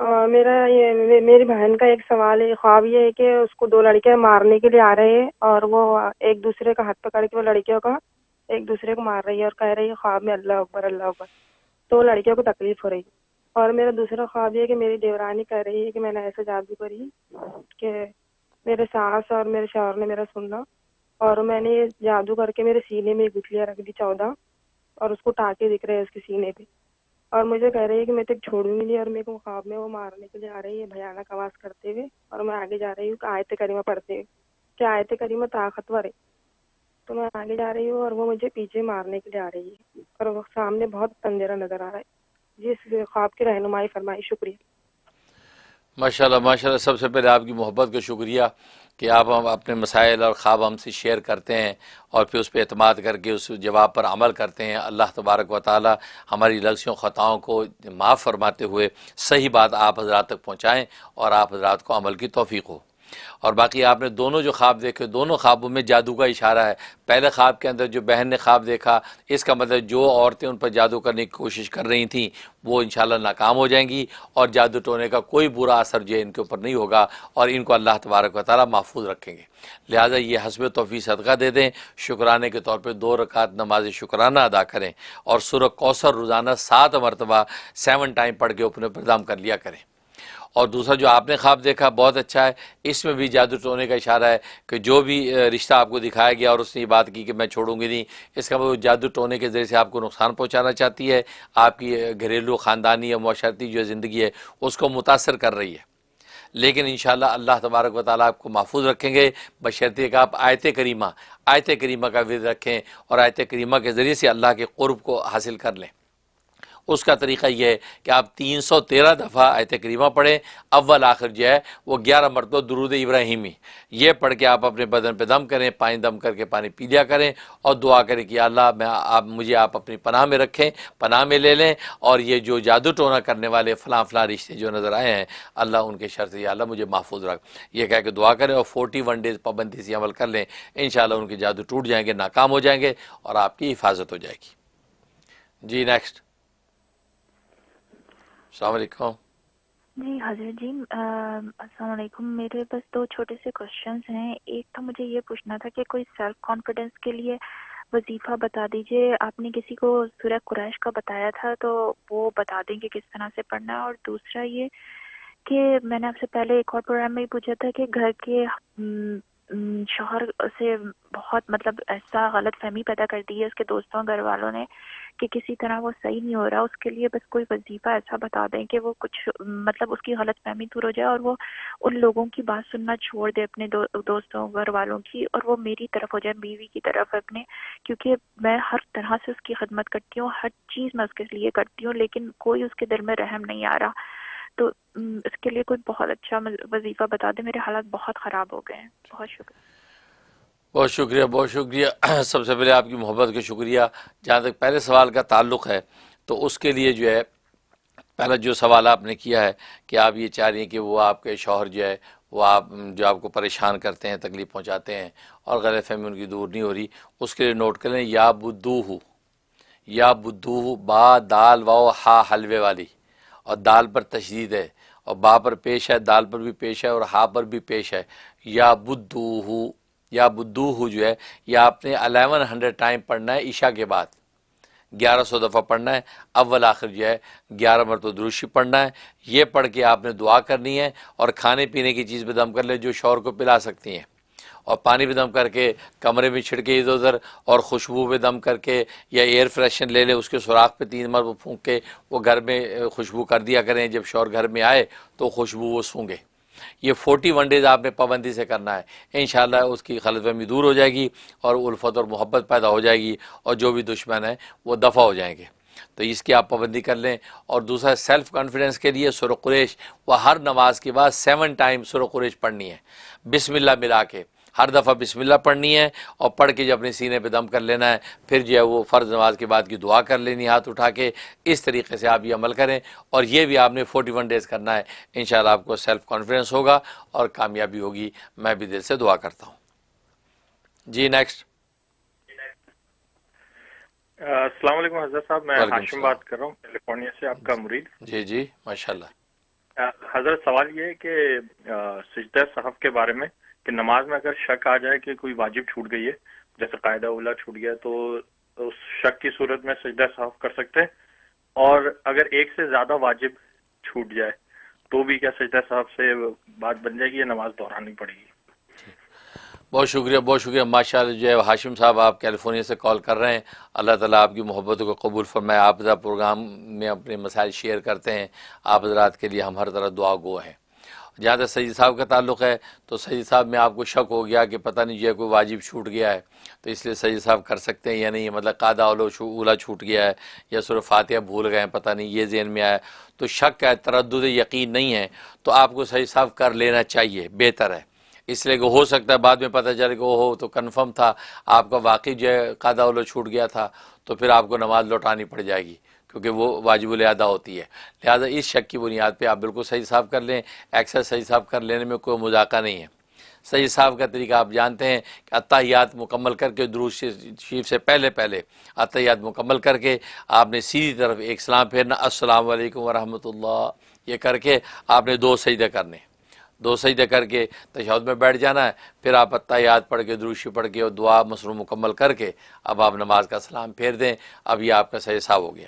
Speaker 11: میرا یہ میری بہن کا ایک سوال ہے، خواب یہ ہے کہ اس کو 2 لڑکے مارنے کے لیے آ رہے ہیں اور وہ ایک دوسرے کا ہاتھ پکڑ کے وہ لڑکیوں کا ایک دوسرے کو مار رہی ہے اور کہہ رہی ہے خواب میں اللہ اکبر اللہ اکبر، تو لڑکیوں کو تکلیف ہو رہی ہے۔ اور میرا دوسرا خواب یہ ہے کہ میری دیورانی کہہ رہی ہے کہ میں نے ایسے جادو کری کہ میرے ساس اور میرے شوہر نے میرا سننا اور میں نے یہ جادو کر کے میرے سینے میں گٹھلیاں رکھ دی 14 اور اس کو ٹانکے دکھ رہے ہیں اس کے سینے پہ، اور مجھے کہہ رہی ہے کہ میں تک چھوڑوں گی نہیں، اور میرے کو خواب میں وہ مارنے کے لیے آ رہی ہے بھیانک آواز کرتے ہوئے، اور میں آگے جا رہی ہوں کہ آیت کریمہ پڑھتے ہوئے کہ آیت کریمہ طاقتور ہے، تو میں آگے جا رہی ہوں اور وہ مجھے پیچھے مارنے کے لیے آ رہی ہے اور وہ سامنے بہت اندھیرا نظر آ رہا ہے۔ جی اس خواب کی رہنمائی فرمائی، شکریہ۔
Speaker 1: ماشاءاللہ ماشاءاللہ، سب سے پہلے آپ کی محبت کا شکریہ کہ آپ ہم اپنے مسائل اور خواب ہم سے شیئر کرتے ہیں اور پھر اس پہ اعتماد کر کے اس جواب پر عمل کرتے ہیں۔ اللہ تبارک و تعالی ہماری لغزشوں خطاؤں کو معاف فرماتے ہوئے صحیح بات آپ حضرات تک پہنچائیں اور آپ حضرات کو عمل کی توفیق ہو۔ اور باقی آپ نے دونوں جو خواب دیکھے، دونوں خوابوں میں جادو کا اشارہ ہے۔ پہلے خواب کے اندر جو بہن نے خواب دیکھا، اس کا مطلب جو عورتیں ان پر جادو کرنے کی کوشش کر رہی تھیں وہ انشاءاللہ ناکام ہو جائیں گی اور جادو ٹونے کا کوئی برا اثر جو ہے ان کے اوپر نہیں ہوگا اور ان کو اللہ تبارک و تعالی محفوظ رکھیں گے۔ لہٰذا یہ حسب توفیق صدقہ دے دیں، شکرانے کے طور پہ 2 رکعت نماز شکرانہ ادا کریں اور سورہ کوثر روزانہ 7 مرتبہ 7 ٹائم پڑھ کے اپنے پر دم کر لیا کریں۔ اور دوسرا جو آپ نے خواب دیکھا بہت اچھا ہے، اس میں بھی جادو ٹونے کا اشارہ ہے کہ جو بھی رشتہ آپ کو دکھایا گیا اور اس نے یہ بات کی کہ میں چھوڑوں گی نہیں، اس کا وہ جادو ٹونے کے ذریعے سے آپ کو نقصان پہنچانا چاہتی ہے، آپ کی گھریلو خاندانی یا معاشرتی جو زندگی ہے اس کو متاثر کر رہی ہے۔ لیکن انشاءاللہ اللہ تبارک و تعالیٰ آپ کو محفوظ رکھیں گے بشرطیہ کہ آپ آیت کریمہ کا ورد رکھیں اور آیت کریمہ کے ذریعے سے اللہ کے قرب کو حاصل کر لیں۔ اس کا طریقہ یہ ہے کہ آپ 313 دفعہ آیت کریمہ پڑھیں، اول آخر جو ہے وہ 11 مرتبہ درود ابراہیمی، یہ پڑھ کے آپ اپنے بدن پہ دم کریں، پانی دم کر کے پانی پی لیا کریں اور دعا کریں کہ اللہ مجھے آپ اپنی پناہ میں رکھیں، پناہ میں لے لیں، اور یہ جو جادو ٹونا کرنے والے فلاں رشتے جو نظر آئے ہیں اللہ ان کے شر سے یا اللہ مجھے محفوظ رکھ، یہ کہہ کے دعا کریں اور 41 ڈیز پابندی سے عمل کر لیں، انشاءاللہ ان کے جادو ٹوٹ جائیں گے، ناکام ہو جائیں گے اور آپ کی حفاظت ہو جائے گی۔ جی نیکسٹ۔ السلام علیکم۔
Speaker 12: جی حضرت جی السلام علیکم، میرے بس 2 چھوٹے سے کوشچنز ہیں۔ ایک تو مجھے یہ پوچھنا تھا کہ کوئی سیلف کانفیڈنس کے لیے وظیفہ بتا دیجئے، آپ نے کسی کو سورہ قریش کا بتایا تھا تو وہ بتا دیں کہ کس طرح سے پڑھنا ہے۔ اور دوسرا یہ کہ میں نے آپ سے پہلے ایک اور پروگرام میں ہی پوچھا تھا کہ گھر کے شوہر سے بہت مطلب ایسا غلط فہمی پیدا کر دی ہے اس کے دوستوں گھر والوں نے کہ کسی طرح وہ صحیح نہیں ہو رہا، اس کے لیے بس کوئی وظیفہ ایسا بتا دیں کہ وہ کچھ مطلب اس کی غلط فہمی دور ہو جائے اور وہ ان لوگوں کی بات سننا چھوڑ دے اپنے دوستوں گھر والوں کی، اور وہ میری طرف ہو جائے، بیوی کی طرف اپنے، کیونکہ میں ہر طرح سے اس کی خدمت کرتی ہوں، ہر چیز میں اس کے لیے کرتی ہوں، لیکن کوئی اس کے دل میں رحم نہیں آ رہا۔ تو اس کے لیے کوئی بہت اچھا وظیفہ بتا دیں، میرے حالات بہت خراب ہو گئے ہیں۔ بہت شکریہ۔
Speaker 1: بہت شکریہ، بہت شکریہ۔ سب سے پہلے آپ کی محبت کا شکریہ۔ جہاں تک پہلے سوال کا تعلق ہے تو اس کے لیے جو ہے پہلا جو سوال آپ نے کیا ہے کہ آپ یہ چاہ رہی ہیں کہ وہ آپ کے شوہر جو ہے وہ آپ کو پریشان کرتے ہیں، تکلیف پہنچاتے ہیں اور غلط فہمی ان کی دور نہیں ہو رہی، اس کے لیے نوٹ کر لیں یا بدوہ، با دال واو ہا حلوے والی، اور دال پر تشدید ہے اور با پر پیش ہے، دال پر بھی پیش ہے اور ہا پر بھی پیش ہے، یا بدوہ جو ہے یہ آپ نے 1100 ٹائم پڑھنا ہے عشاء کے بعد، 1100 دفعہ پڑھنا ہے، اول آخر جو ہے 11 مرتبہ درود شریف پڑھنا ہے، یہ پڑھ کے آپ نے دعا کرنی ہے اور کھانے پینے کی چیز پہ دم کر لے جو شوہر کو پلا سکتی ہیں، اور پانی پہ دم کر کے کمرے میں چھڑکے ادھر ادھر، اور خوشبو پہ دم کر کے یا ایئر فریشنر لے لے اس کے سوراخ پہ 3 مرتبہ پھونک کے وہ گھر میں خوشبو کر دیا کریں، جب شوہر گھر میں آئے تو خوشبو وہ سونگے۔ یہ 41 ڈیز آپ نے پابندی سے کرنا ہے، انشاءاللہ اس کی غلط فہمی دور ہو جائے گی اور الفت اور محبت پیدا ہو جائے گی اور جو بھی دشمن ہیں وہ دفع ہو جائیں گے، تو اس کی آپ پابندی کر لیں۔ اور دوسرا سیلف کانفیڈنس کے لیے سورہ قریش، وہ ہر نماز کے بعد 7 ٹائم سورہ قریش پڑھنی ہے، بسم اللہ ملا کے ہر دفعہ بسم اللہ پڑھنی ہے اور پڑھ کے جب اپنے سینے پہ دم کر لینا ہے، پھر جو ہے وہ فرض نماز کے بعد کی دعا کر لینی ہاتھ اٹھا کے۔ اس طریقے سے آپ یہ عمل کریں اور یہ بھی آپ نے 41 ڈیز کرنا ہے، انشاءاللہ آپ کو سیلف کانفیڈنس ہوگا اور کامیابی ہوگی، میں بھی دل سے دعا کرتا ہوں۔ جی نیکسٹ۔
Speaker 13: السلام علیکم حضرت صاحب، میں
Speaker 1: وعلیکم
Speaker 13: ہاشم
Speaker 1: السلام۔
Speaker 13: بات کر رہا ہوں کیلیفورنیا سے، آپ کا مرید۔
Speaker 1: جی جی ماشاءاللہ۔
Speaker 13: حضرت سوال یہ ہے کہ سجدہ صحف کے بارے میں کہ نماز میں اگر شک آ جائے کہ کوئی واجب چھوٹ گئی ہے، جیسے قاعدہ اولا چھوٹ گیا، تو اس شک کی صورت میں سجدہ صحف کر سکتے ہیں، اور اگر ایک سے زیادہ واجب چھوٹ جائے تو بھی کیا سجدہ صحف سے بات بن جائے گی یا نماز دہرانی پڑے گی؟
Speaker 1: بہت شکریہ ماشاء اللہ. جو ہے ہاشم صاحب آپ کیلیفورنیا سے کال کر رہے ہیں. اللہ تعالیٰ آپ کی محبتوں کو قبول فرمائے. آپ حضرات پروگرام میں اپنے مسائل شیئر کرتے ہیں، آپ حضرات کے لیے ہم ہر طرح دعا گو ہیں. جہاں تک سید صاحب کا تعلق ہے تو سید صاحب میں آپ کو شک ہو گیا کہ پتہ نہیں جو ہے کوئی واجب چھوٹ گیا ہے، تو اس لیے سید صاحب کر سکتے ہیں یا نہیں، مطلب قاعدہ اولا چھوٹ گیا ہے یا سورہ فاتحہ بھول گئے ہیں، پتہ نہیں، یہ ذہن میں آیا تو شک ہے، تردد یقین نہیں ہے، تو آپ کو سید صاحب کر لینا چاہیے، بہتر ہے. اس لیے کہ ہو سکتا ہے بعد میں پتہ چلے کہ ہو تو کنفرم تھا آپ کا واقعی جو ہے قاعدہ اولا چھوٹ گیا تھا، تو پھر آپ کو نماز لوٹانی پڑ جائے گی کیونکہ وہ واجب الادا ہوتی ہے. لہذا اس شک کی بنیاد پہ آپ بالکل صحیح صاحب کر لیں. ایکسر صحیح صاحب کر لینے میں کوئی مذاکرہ نہیں ہے. صحیح صاحب کا طریقہ آپ جانتے ہیں کہ اتحیات مکمل کر کے درود شریف سے پہلے اتحیات مکمل کر کے آپ نے سیدھی طرف ایک سلام پھیرنا، السلام علیکم ورحمۃ اللہ، یہ کر کے آپ نے 2 سجدے کرنے، 2 سجدے کر کے تشہد میں بیٹھ جانا ہے. پھر آپ اتحیات پڑھ کے درود شریف پڑھ کے اور دعا مصنوع مکمل کر کے اب آپ نماز کا سلام پھیر دیں. اب یہ آپ کا صحیح صاحب ہو گیا.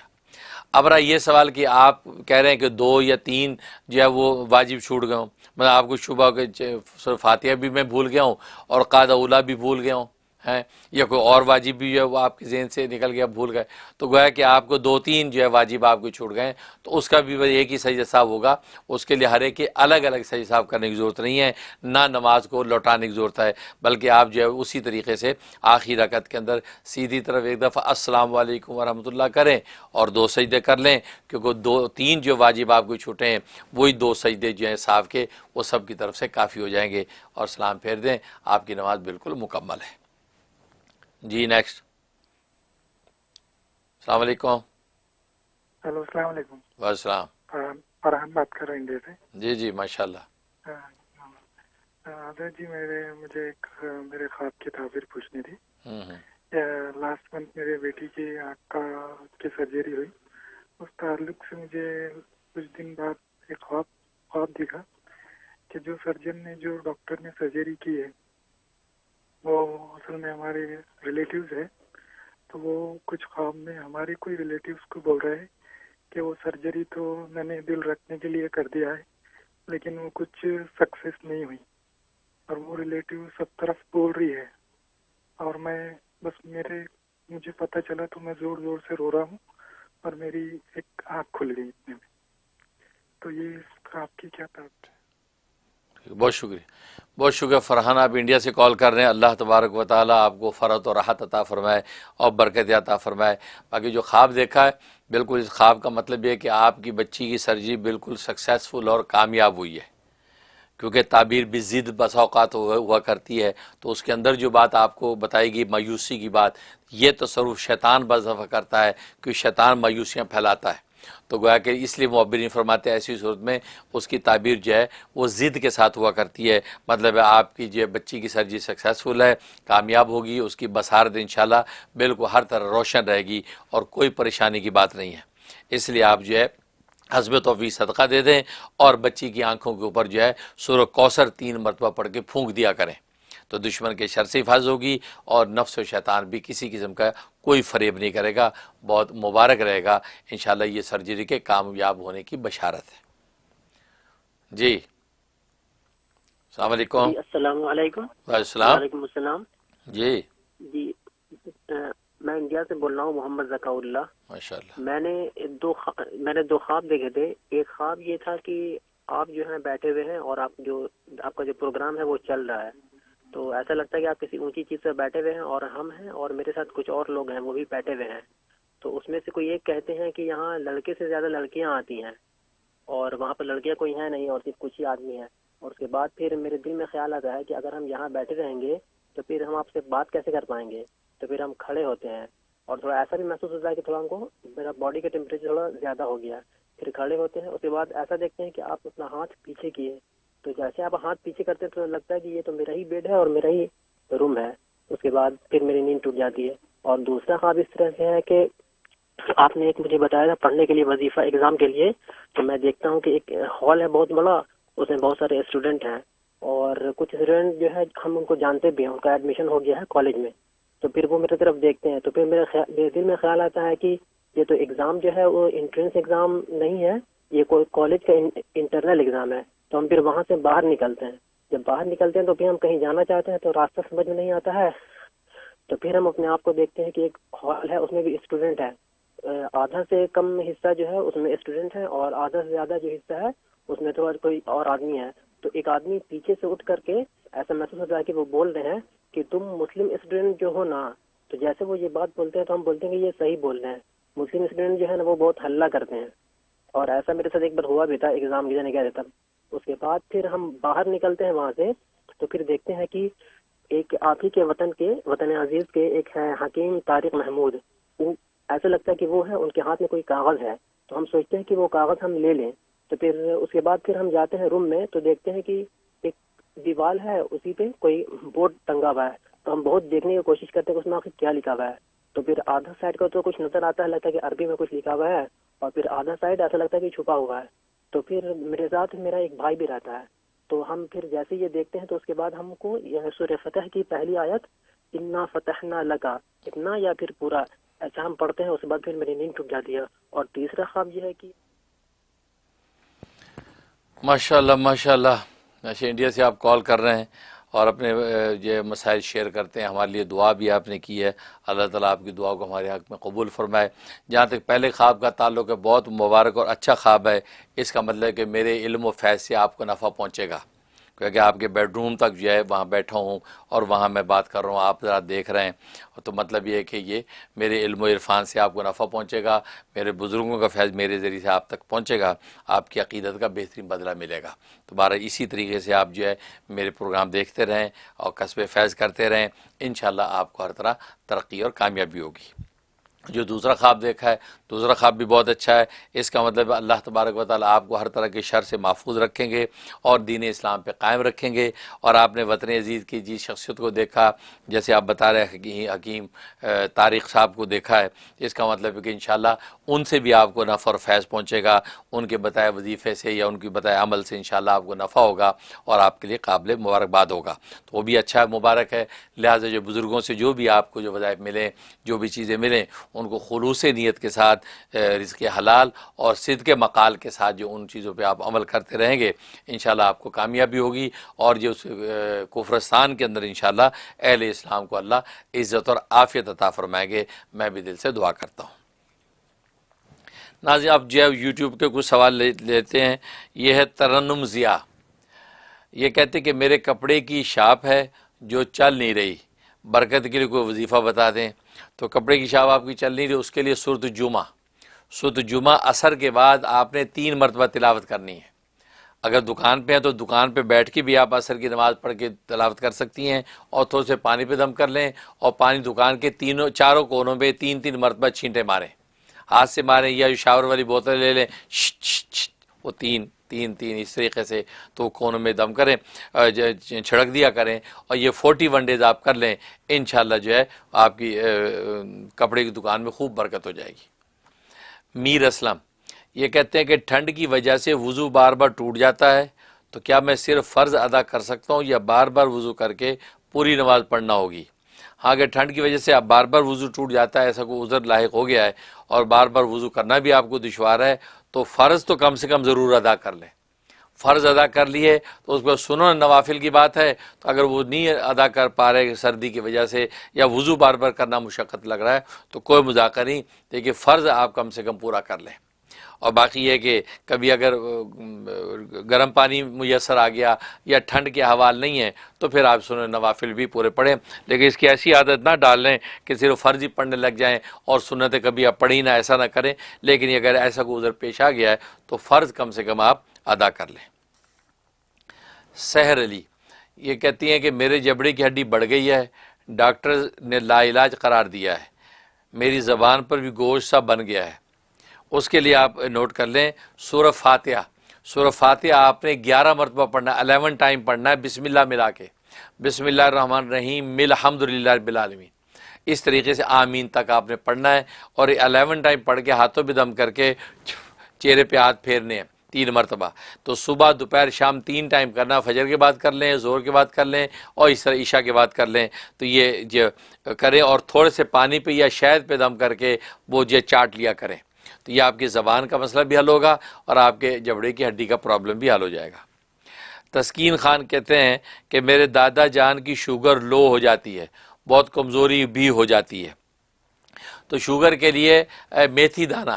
Speaker 1: اب رہا یہ سوال کہ آپ کہہ رہے ہیں کہ 2 یا 3 جو ہے وہ واجب چھوٹ گئے ہوں، مطلب آپ کو شبہ کہ سورہ فاتحہ بھی میں بھول گیا ہوں اور قاعدہ اولا بھی بھول گیا ہوں ہیں، یا کوئی اور واجب بھی جو ہے وہ آپ کے ذہن سے نکل گیا، بھول گئے، تو گویا کہ آپ کو 2-3 جو ہے واجب آپ کو چھوٹ گئے، تو اس کا بھی ایک ہی سجدہ صاحب ہوگا. اس کے لیے ہر ایک کے الگ الگ سجدہ صاحب کرنے کی ضرورت نہیں ہے، نہ نماز کو لوٹانے کی ضرورت ہے، بلکہ آپ جو ہے اسی طریقے سے آخری رکعت کے اندر سیدھی طرف ایک دفعہ السلام علیکم ورحمۃ اللہ کریں اور 2 سجدے کر لیں، کیونکہ 2-3 جو واجب آپ کو چھوٹے ہیں وہی 2 سجدے جو ہیں صاحب کے وہ سب کی طرف سے کافی ہو جائیں گے، اور سلام پھیر دیں، آپ کی نماز بالکل مکمل ہے. جی نیکسٹ. السلام علیکم.
Speaker 14: ہلو السلام علیکم.
Speaker 1: وعلیکم السلام.
Speaker 14: فرحان بات کر رہے ہیں انڈیا سے.
Speaker 1: جی ماشاء اللہ.
Speaker 14: حضرت جی مجھے میرے خواب کی تعبیر پوچھنی تھی. لاسٹ منتھ میرے بیٹی کی آنکھ کی سرجری ہوئی، اس تعلق سے مجھے کچھ دن بعد ایک خواب دکھا کہ جو سرجن نے جو ڈاکٹر نے سرجری کی ہے وہ اصل میں ہمارے ریلیٹیوز ہے. تو وہ کچھ خواب میں ہمارے کوئی ریلیٹیوز کو بول رہے ہیں کہ وہ سرجری تو میں نے دل رکھنے کے لیے کر دیا ہے لیکن وہ کچھ سکسیس نہیں ہوئی، اور وہ ریلیٹیو سب طرف بول رہی ہے، اور میں بس مجھے پتہ چلا تو میں زور زور سے رو رہا ہوں اور میری ایک آنکھ کھل گئی اتنے میں. تو یہ اس خواب کی کیا تعبیر؟
Speaker 1: بہت شکریہ فرحان، آپ انڈیا سے کال کر رہے ہیں. اللہ تبارک و تعالیٰ آپ کو فرحت اور راحت عطا فرمائے اور برکت عطا فرمائے. باقی جو خواب دیکھا ہے بالکل اس خواب کا مطلب یہ ہے کہ آپ کی بچی کی سرجری بالکل سکسیسفل اور کامیاب ہوئی ہے، کیونکہ تعبیر بھی ضد بسا اوقات ہوا کرتی ہے، تو اس کے اندر جو بات آپ کو بتائے گی مایوسی کی بات، یہ تصرف شیطان بعض دفعہ کرتا ہے کیونکہ شیطان مایوسیاں پھیلاتا ہے. تو گویا کہ اس لیے معبرین فرماتے ہیں ایسی صورت میں اس کی تعبیر جو ہے وہ ضد کے ساتھ ہوا کرتی ہے. مطلب ہے آپ کی جو بچی کی سرجری سکسیسفل ہے، کامیاب ہوگی، اس کی بصارت انشاءاللہ بالکل ہر طرح روشن رہے گی اور کوئی پریشانی کی بات نہیں ہے. اس لیے آپ جو ہے حسب توفیق صدقہ دے دیں اور بچی کی آنکھوں کے اوپر جو ہے سورہ کوثر 3 مرتبہ پڑھ کے پھونک دیا کریں، تو دشمن کے شر سے حفاظت ہوگی اور نفس و شیطان بھی کسی قسم کا کوئی فریب نہیں کرے گا. بہت مبارک رہے گا انشاءاللہ. یہ سرجری کے کامیاب ہونے کی بشارت ہے. جی السلام علیکم.
Speaker 15: السلام علیکم.
Speaker 1: وعلیکم السلام. جی
Speaker 15: میں انڈیا سے بول رہا ہوں، محمد ذکا اللہ.
Speaker 1: ماشاءاللہ.
Speaker 15: میں نے دو خواب دیکھے تھے. ایک خواب یہ تھا کہ آپ جو ہے بیٹھے ہوئے ہیں اور آپ کا جو پروگرام ہے وہ چل رہا ہے، تو ایسا لگتا ہے کہ آپ کسی اونچی چیز پر بیٹھے ہوئے ہیں اور ہم ہیں اور میرے ساتھ کچھ اور لوگ ہیں وہ بھی بیٹھے ہوئے ہیں. تو اس میں سے کوئی ایک کہتے ہیں کہ یہاں لڑکے سے زیادہ لڑکیاں آتی ہیں اور وہاں پر لڑکیاں کوئی ہیں نہیں اور صرف کچھ ہی آدمی ہیں. اور اس کے بعد پھر میرے دل میں خیال آتا ہے کہ اگر ہم یہاں بیٹھے رہیں گے تو پھر ہم آپ سے بات کیسے کر پائیں گے. تو پھر ہم کھڑے ہوتے ہیں اور تھوڑا ایسا بھی محسوس ہوتا ہے کہ تھوڑا ہم کو میرا باڈی کا ٹیمپریچر تھوڑا زیادہ ہو گیا. پھر کھڑے ہوتے ہیں، اس کے بعد ایسا دیکھتے ہیں کہ آپ اپنا ہاتھ پیچھے کیے، تو جیسے آپ ہاتھ پیچھے کرتے ہیں تو لگتا ہے کہ یہ تو میرا ہی بیڈ ہے اور میرا ہی روم ہے. اس کے بعد پھر میری نیند ٹوٹ جاتی ہے. اور دوسرا خواب اس طرح سے ہے کہ آپ نے ایک مجھے بتایا تھا پڑھنے کے لیے وظیفہ ایگزام کے لیے، تو میں دیکھتا ہوں کہ ایک ہال ہے بہت بڑا، اس میں بہت سارے اسٹوڈنٹ ہیں، اور کچھ اسٹوڈنٹ جو ہے ہم ان کو جانتے بھی ہیں، ان کا ایڈمیشن ہو گیا ہے کالج میں، تو پھر وہ میرے طرف دیکھتے ہیں، تو پھر میرے دل میں خیال آتا ہے کہ یہ تو ایگزام جو ہے وہ انٹرنس ایگزام نہیں ہے، یہ کوئی کالج کا انٹرنل ایگزام ہے، تو ہم پھر وہاں سے باہر نکلتے ہیں، جب باہر نکلتے ہیں تو پھر ہم کہیں جانا چاہتے ہیں تو راستہ سمجھ میں نہیں آتا ہے، تو پھر ہم اپنے آپ کو دیکھتے ہیں کہ ایک ہال ہے، اس میں بھی اسٹوڈنٹ ہے، آدھا سے کم حصہ جو ہے اس میں اسٹوڈنٹ ہے، اور آدھا سے زیادہ جو حصہ ہے اس میں تو کوئی اور آدمی ہے، تو ایک آدمی پیچھے سے اٹھ کر کے ایسا محسوس ہوتا ہے کہ وہ بول رہے ہیں کہ تم مسلم اسٹوڈنٹ جو ہو نا، تو جیسے وہ یہ بات بولتے ہیں تو ہم بولتے ہیں کہ یہ صحیح بول رہے ہیں، مسلم اسٹوڈنٹ جو ہے نا وہ بہت ہلہ کرتے ہیں، اور ایسا میرے ساتھ ایک بار ہوا بھی تھا ایگزام دینے گئے تب۔ اس کے بعد پھر ہم باہر نکلتے ہیں وہاں سے، تو پھر دیکھتے ہیں کہ ایک آپ ہی کے وطن عزیز کے ایک ہے حکیم طارق محمود، ایسا لگتا ہے کہ وہ ہے، ان کے ہاتھ میں کوئی کاغذ ہے، تو ہم سوچتے ہیں کہ وہ کاغذ ہم لے لیں، تو پھر اس کے بعد پھر ہم جاتے ہیں روم میں، تو دیکھتے ہیں کہ ایک دیوار ہے، اسی پہ کوئی بورڈ ٹنگا ہوا ہے، تو ہم بہت دیکھنے کی کوشش کرتے ہیں کہ اس میں آخر کیا لکھا ہوا ہے، تو پھر آدھا سائڈ کا تو کچھ نظر آتا ہے، لگتا ہے کہ عربی میں کچھ لکھا ہوا ہے، اور پھر آدھا سائڈ ایسا لگتا ہے کہ چھپا ہوا ہے، تو پھر میرے ساتھ میرا ایک بھائی بھی رہتا ہے، تو ہم پھر جیسے یہ دیکھتے ہیں تو اس کے بعد ہم کو یہ سورہ فتح کی پہلی آیت انا فتحنا لکا، اتنا یا پھر پورا، ایسا ہم پڑھتے ہیں، اس کے بعد پھر میری نیند ٹوٹ جاتی ہے۔ اور تیسرا خواب یہ ہے کہ
Speaker 1: ماشاءاللہ ماشاءاللہ، اچھا انڈیا سے آپ کال کر رہے ہیں اور اپنے یہ مسائل شیئر کرتے ہیں، ہمارے لیے دعا بھی آپ نے کی ہے، اللہ تعالیٰ آپ کی دعا کو ہمارے حق میں قبول فرمائے۔ جہاں تک پہلے خواب کا تعلق ہے، بہت مبارک اور اچھا خواب ہے، اس کا مطلب ہے کہ میرے علم و فیض سے آپ کو نفع پہنچے گا، کیونکہ آپ کے بیڈ روم تک جو ہے وہاں بیٹھا ہوں اور وہاں میں بات کر رہا ہوں، آپ ذرا دیکھ رہے ہیں، تو مطلب یہ ہے کہ یہ میرے علم و عرفان سے آپ کو نفع پہنچے گا، میرے بزرگوں کا فیض میرے ذریعے سے آپ تک پہنچے گا، آپ کی عقیدت کا بہترین بدلہ ملے گا۔ تو بہرحال اسی طریقے سے آپ جو ہے میرے پروگرام دیکھتے رہیں اور کسب فیض کرتے رہیں، انشاءاللہ آپ کو ہر طرح ترقی اور کامیابی ہوگی۔ جو دوسرا خواب دیکھا ہے، دوسرا خواب بھی بہت اچھا ہے، اس کا مطلب اللہ تبارک و تعالیٰ آپ کو ہر طرح کے شر سے محفوظ رکھیں گے اور دین اسلام پہ قائم رکھیں گے۔ اور آپ نے وطن عزیز کی جس شخصیت کو دیکھا، جیسے آپ بتا رہے ہیں حکیم طارق صاحب کو دیکھا ہے، اس کا مطلب ہے کہ انشاءاللہ ان سے بھی آپ کو نفع اور فیض پہنچے گا، ان کے بتائے وظیفے سے یا ان کی بتائے عمل سے انشاءاللہ آپ کو نفع ہوگا اور آپ کے لیے قابل مبارکباد ہوگا، تو وہ بھی اچھا مبارک ہے۔ لہٰذا جو بزرگوں سے جو بھی آپ کو جو وظائف ملیں، جو بھی چیزیں ملیں، ان کو خلوص نیت کے ساتھ، رزق حلال اور صدق مقال کے ساتھ جو ان چیزوں پہ آپ عمل کرتے رہیں گے، انشاءاللہ آپ کو کامیابی ہوگی، اور جو کفرستان کے اندر انشاءاللہ اہل اسلام کو اللہ عزت اور عافیت عطا فرمائیں گے، میں بھی دل سے دعا کرتا ہوں۔ ناظرین، آپ جو ہے یوٹیوب کے کچھ سوال لیتے ہیں۔ یہ ہے ترنم ضیاء، یہ کہتے کہ میرے کپڑے کی شاپ ہے جو چل نہیں رہی، برکت کے لیے کوئی وظیفہ بتا دیں۔ تو کپڑے کی شاپ آپ کی چل نہیں رہی، اس کے لیے سورۃ جمعہ عصر کے بعد آپ نے 3 مرتبہ تلاوت کرنی ہے۔ اگر دکان پہ ہیں تو دکان پہ بیٹھ کے بھی آپ عصر کی نماز پڑھ کے تلاوت کر سکتی ہیں، اور تھوڑے سے پانی پہ دم کر لیں، اور پانی دکان کے چاروں کونوں پہ 3 مرتبہ چھینٹے ماریں، ہاتھ سے ماریں یا شاور والی بوتل لے لیں، وہ تین اس طریقے سے تو کونوں میں دم کریں، چھڑک دیا کریں، اور یہ 41 ڈیز آپ کر لیں، انشاءاللہ جو ہے آپ کی کپڑے کی دکان میں خوب برکت ہو جائے گی۔ میر اسلم یہ کہتے ہیں کہ ٹھنڈ کی وجہ سے وضو بار بار ٹوٹ جاتا ہے، تو کیا میں صرف فرض ادا کر سکتا ہوں یا بار بار وضو کر کے پوری نماز پڑھنا ہوگی؟ ہاں، اگر ٹھنڈ کی وجہ سے آپ بار بار وضو ٹوٹ جاتا ہے، ایسا کوئی عذر لاحق ہو گیا ہے اور بار بار وضو کرنا بھی آپ کو دشوار ہے، تو فرض تو کم سے کم ضرور ادا کر لیں۔ فرض ادا کر لیے تو اس پر سنن نوافل کی بات ہے، تو اگر وہ نہیں ادا کر پا رہے سردی کی وجہ سے یا وضو بار بار کرنا مشقت لگ رہا ہے، تو کوئی مذاکرہ نہیں، لیکن فرض آپ کم سے کم پورا کر لیں۔ اور باقی یہ کہ کبھی اگر گرم پانی میسر آ گیا یا ٹھنڈ کے حوال نہیں ہے تو پھر آپ سنن نوافل بھی پورے پڑھیں، لیکن اس کی ایسی عادت نہ ڈال لیں کہ صرف فرض ہی پڑھنے لگ جائیں اور سنتیں کبھی آپ پڑھی نہ، ایسا نہ کریں، لیکن اگر ایسا کوئی عذر پیش آ گیا ہے تو فرض کم سے کم آپ ادا کر لیں۔ سحر علی یہ کہتی ہیں کہ میرے جبڑے کی ہڈی بڑھ گئی ہے، ڈاکٹر نے لا علاج قرار دیا ہے، میری زبان پر بھی گوشت سا بن گیا ہے، اس کے لیے آپ نوٹ کر لیں سورہ فاتحہ آپ نے 11 مرتبہ پڑھنا ہے، 11 ٹائم پڑھنا ہے، بسم اللہ ملا کے، بسم اللہ الرحمن الرحیم الحمدللہ رب العالمین، اس طریقے سے آمین تک آپ نے پڑھنا ہے، اور 11 ٹائم پڑھ کے ہاتھوں پہ دم کر کے چہرے پہ ہاتھ پھیرنے ہیں 3 مرتبہ. تو صبح دوپہر شام 3 ٹائم کرنا، فجر کے بعد کر لیں، ظہر کے بعد کر لیں، اور اس طرح عشاء کے بعد کر لیں. تو یہ جو کریں، اور تھوڑے سے پانی پہ یا شہد پہ دم کر کے وہ جو چاٹ لیا کریں. تو یہ آپ کی زبان کا مسئلہ بھی حل ہوگا اور آپ کے جبڑے کی ہڈی کا پرابلم بھی حل ہو جائے گا. تسکین خان کہتے ہیں کہ میرے دادا جان کی شوگر لو ہو جاتی ہے، بہت کمزوری بھی ہو جاتی ہے. تو شوگر کے لیے میتھی دانہ،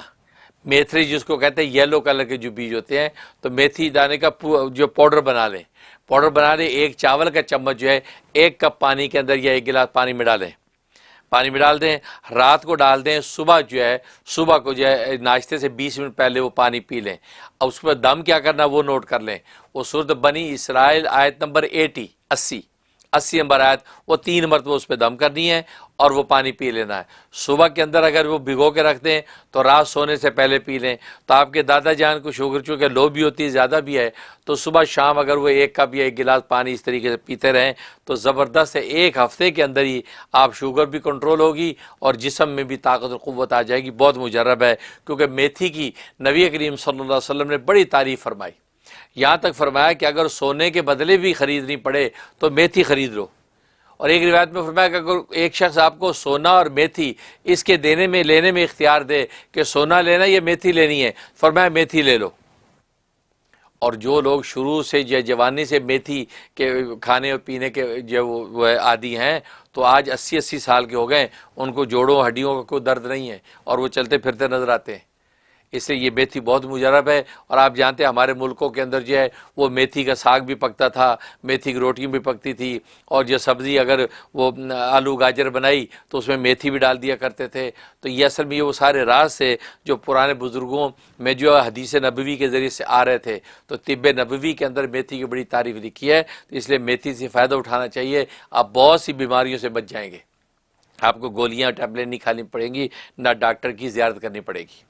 Speaker 1: میتھری جس کو کہتے ہیں یلو کلر کے جو بیج ہوتے ہیں، تو میتھی دانے کا جو پاؤڈر بنا لیں. پاؤڈر بنا لیں، 1 چاول کا چمچ جو ہے 1 کپ پانی کے اندر یا 1 گلاس پانی میں ڈالیں، پانی میں ڈال دیں، رات کو ڈال دیں، صبح کو جو ہے ناشتے سے 20 منٹ پہلے وہ پانی پی لیں. اب اس پر دم کیا کرنا وہ نوٹ کر لیں. وہ سورۃ بنی اسرائیل آیت نمبر 80 نمبر آیت، وہ 3 مرتبہ اس پہ دم کرنی ہے اور وہ پانی پی لینا ہے. صبح کے اندر اگر وہ بھگو کے رکھ دیں تو رات سونے سے پہلے پی لیں. تو آپ کے دادا جان کو شوگر چونکہ لو بھی ہوتی ہے، زیادہ بھی ہے، تو صبح شام اگر وہ 1 کپ یا 1 گلاس پانی اس طریقے سے پیتے رہیں تو زبردست ہے. 1 ہفتے کے اندر ہی آپ شوگر بھی کنٹرول ہوگی اور جسم میں بھی طاقت اور قوت آ جائے گی. بہت مجرب ہے، کیونکہ میتھی کی نبی کریم صلی اللہ علیہ وسلم نے بڑی تعریف فرمائی. یہاں تک فرمایا کہ اگر سونے کے بدلے بھی خریدنی پڑے تو میتھی خرید لو. اور ایک روایت میں فرمایا کہ اگر ایک شخص آپ کو سونا اور میتھی اس کے لینے میں اختیار دے کہ سونا لینا یا میتھی لینی ہے، فرمایا میتھی لے لو. اور جو لوگ شروع سے جوانی سے میتھی کے کھانے اور پینے کے جو وہ عادی ہیں، تو آج 80 سال کے ہو گئے، ان کو جوڑوں ہڈیوں کا کوئی درد نہیں ہے اور وہ چلتے پھرتے نظر آتے ہیں. اس سے یہ میتھی بہت مجرب ہے. اور آپ جانتے ہیں ہمارے ملکوں کے اندر جو ہے وہ میتھی کا ساگ بھی پکتا تھا، میتھی کی روٹیاں بھی پکتی تھی، اور جو سبزی اگر وہ آلو گاجر بنائی تو اس میں میتھی بھی ڈال دیا کرتے تھے. تو یہ اصل میں یہ وہ سارے راز سے جو پرانے بزرگوں میں جو حدیث نبوی کے ذریعے سے آ رہے تھے. تو طب نبوی کے اندر میتھی کی بڑی تعریف لکھی ہے. تو اس لیے میتھی سے فائدہ اٹھانا چاہیے. آپ بہت سی بیماریوں سے بچ جائیں گے. آپ کو گولیاں ٹیبلٹ نہیں کھانی پڑیں گی، نہ ڈاکٹر کی زیارت کرنی پڑے گی.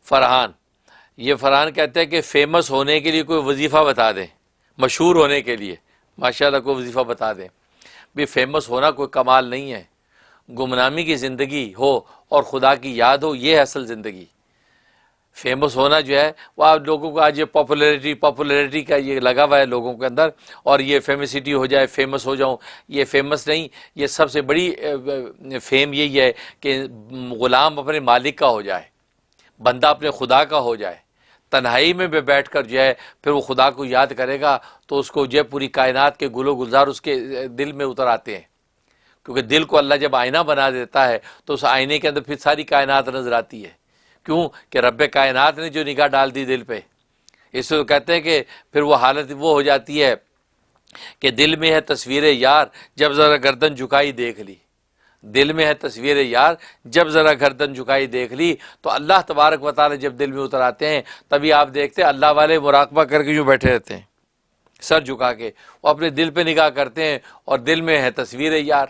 Speaker 1: فرحان کہتے ہیں کہ فیمس ہونے کے لیے کوئی وظیفہ بتا دیں، مشہور ہونے کے لیے ماشاءاللہ کوئی وظیفہ بتا دیں. بھی فیمس ہونا کوئی کمال نہیں ہے. گمنامی کی زندگی ہو اور خدا کی یاد ہو، یہ ہے اصل زندگی. فیمس ہونا جو ہے وہ آپ لوگوں کو آج یہ پاپولیرٹی کا یہ لگا ہوا ہے لوگوں کے اندر، اور یہ فیمسٹی ہو جائے، فیمس ہو جاؤں. یہ فیمس نہیں، یہ سب سے بڑی فیم یہی ہے کہ غلام اپنے مالک کا ہو جائے، بندہ اپنے خدا کا ہو جائے. تنہائی میں بیٹھ کر جو ہے پھر وہ خدا کو یاد کرے گا تو اس کو جو ہے پوری کائنات کے گل و گلزار اس کے دل میں اتر آتے ہیں. کیونکہ دل کو اللہ جب آئینہ بنا دیتا ہے تو اس آئینے کے اندر پھر ساری کائنات نظر آتی ہے. کیوں کہ رب کائنات نے جو نگاہ ڈال دی دل پہ. اس سے کہتے ہیں کہ پھر وہ حالت وہ ہو جاتی ہے کہ دل میں ہے تصویر یار جب ذرا گردن جھکائی دیکھ لی. دل میں ہے تصویر یار جب ذرا گردن جھکائی دیکھ لی. تو اللہ تبارک و تعالی جب دل میں اتر آتے ہیں تبھی آپ دیکھتے ہیں اللہ والے مراقبہ کر کے جو بیٹھے رہتے ہیں سر جھکا کے، وہ اپنے دل پہ نگاہ کرتے ہیں اور دل میں ہے تصویر یار،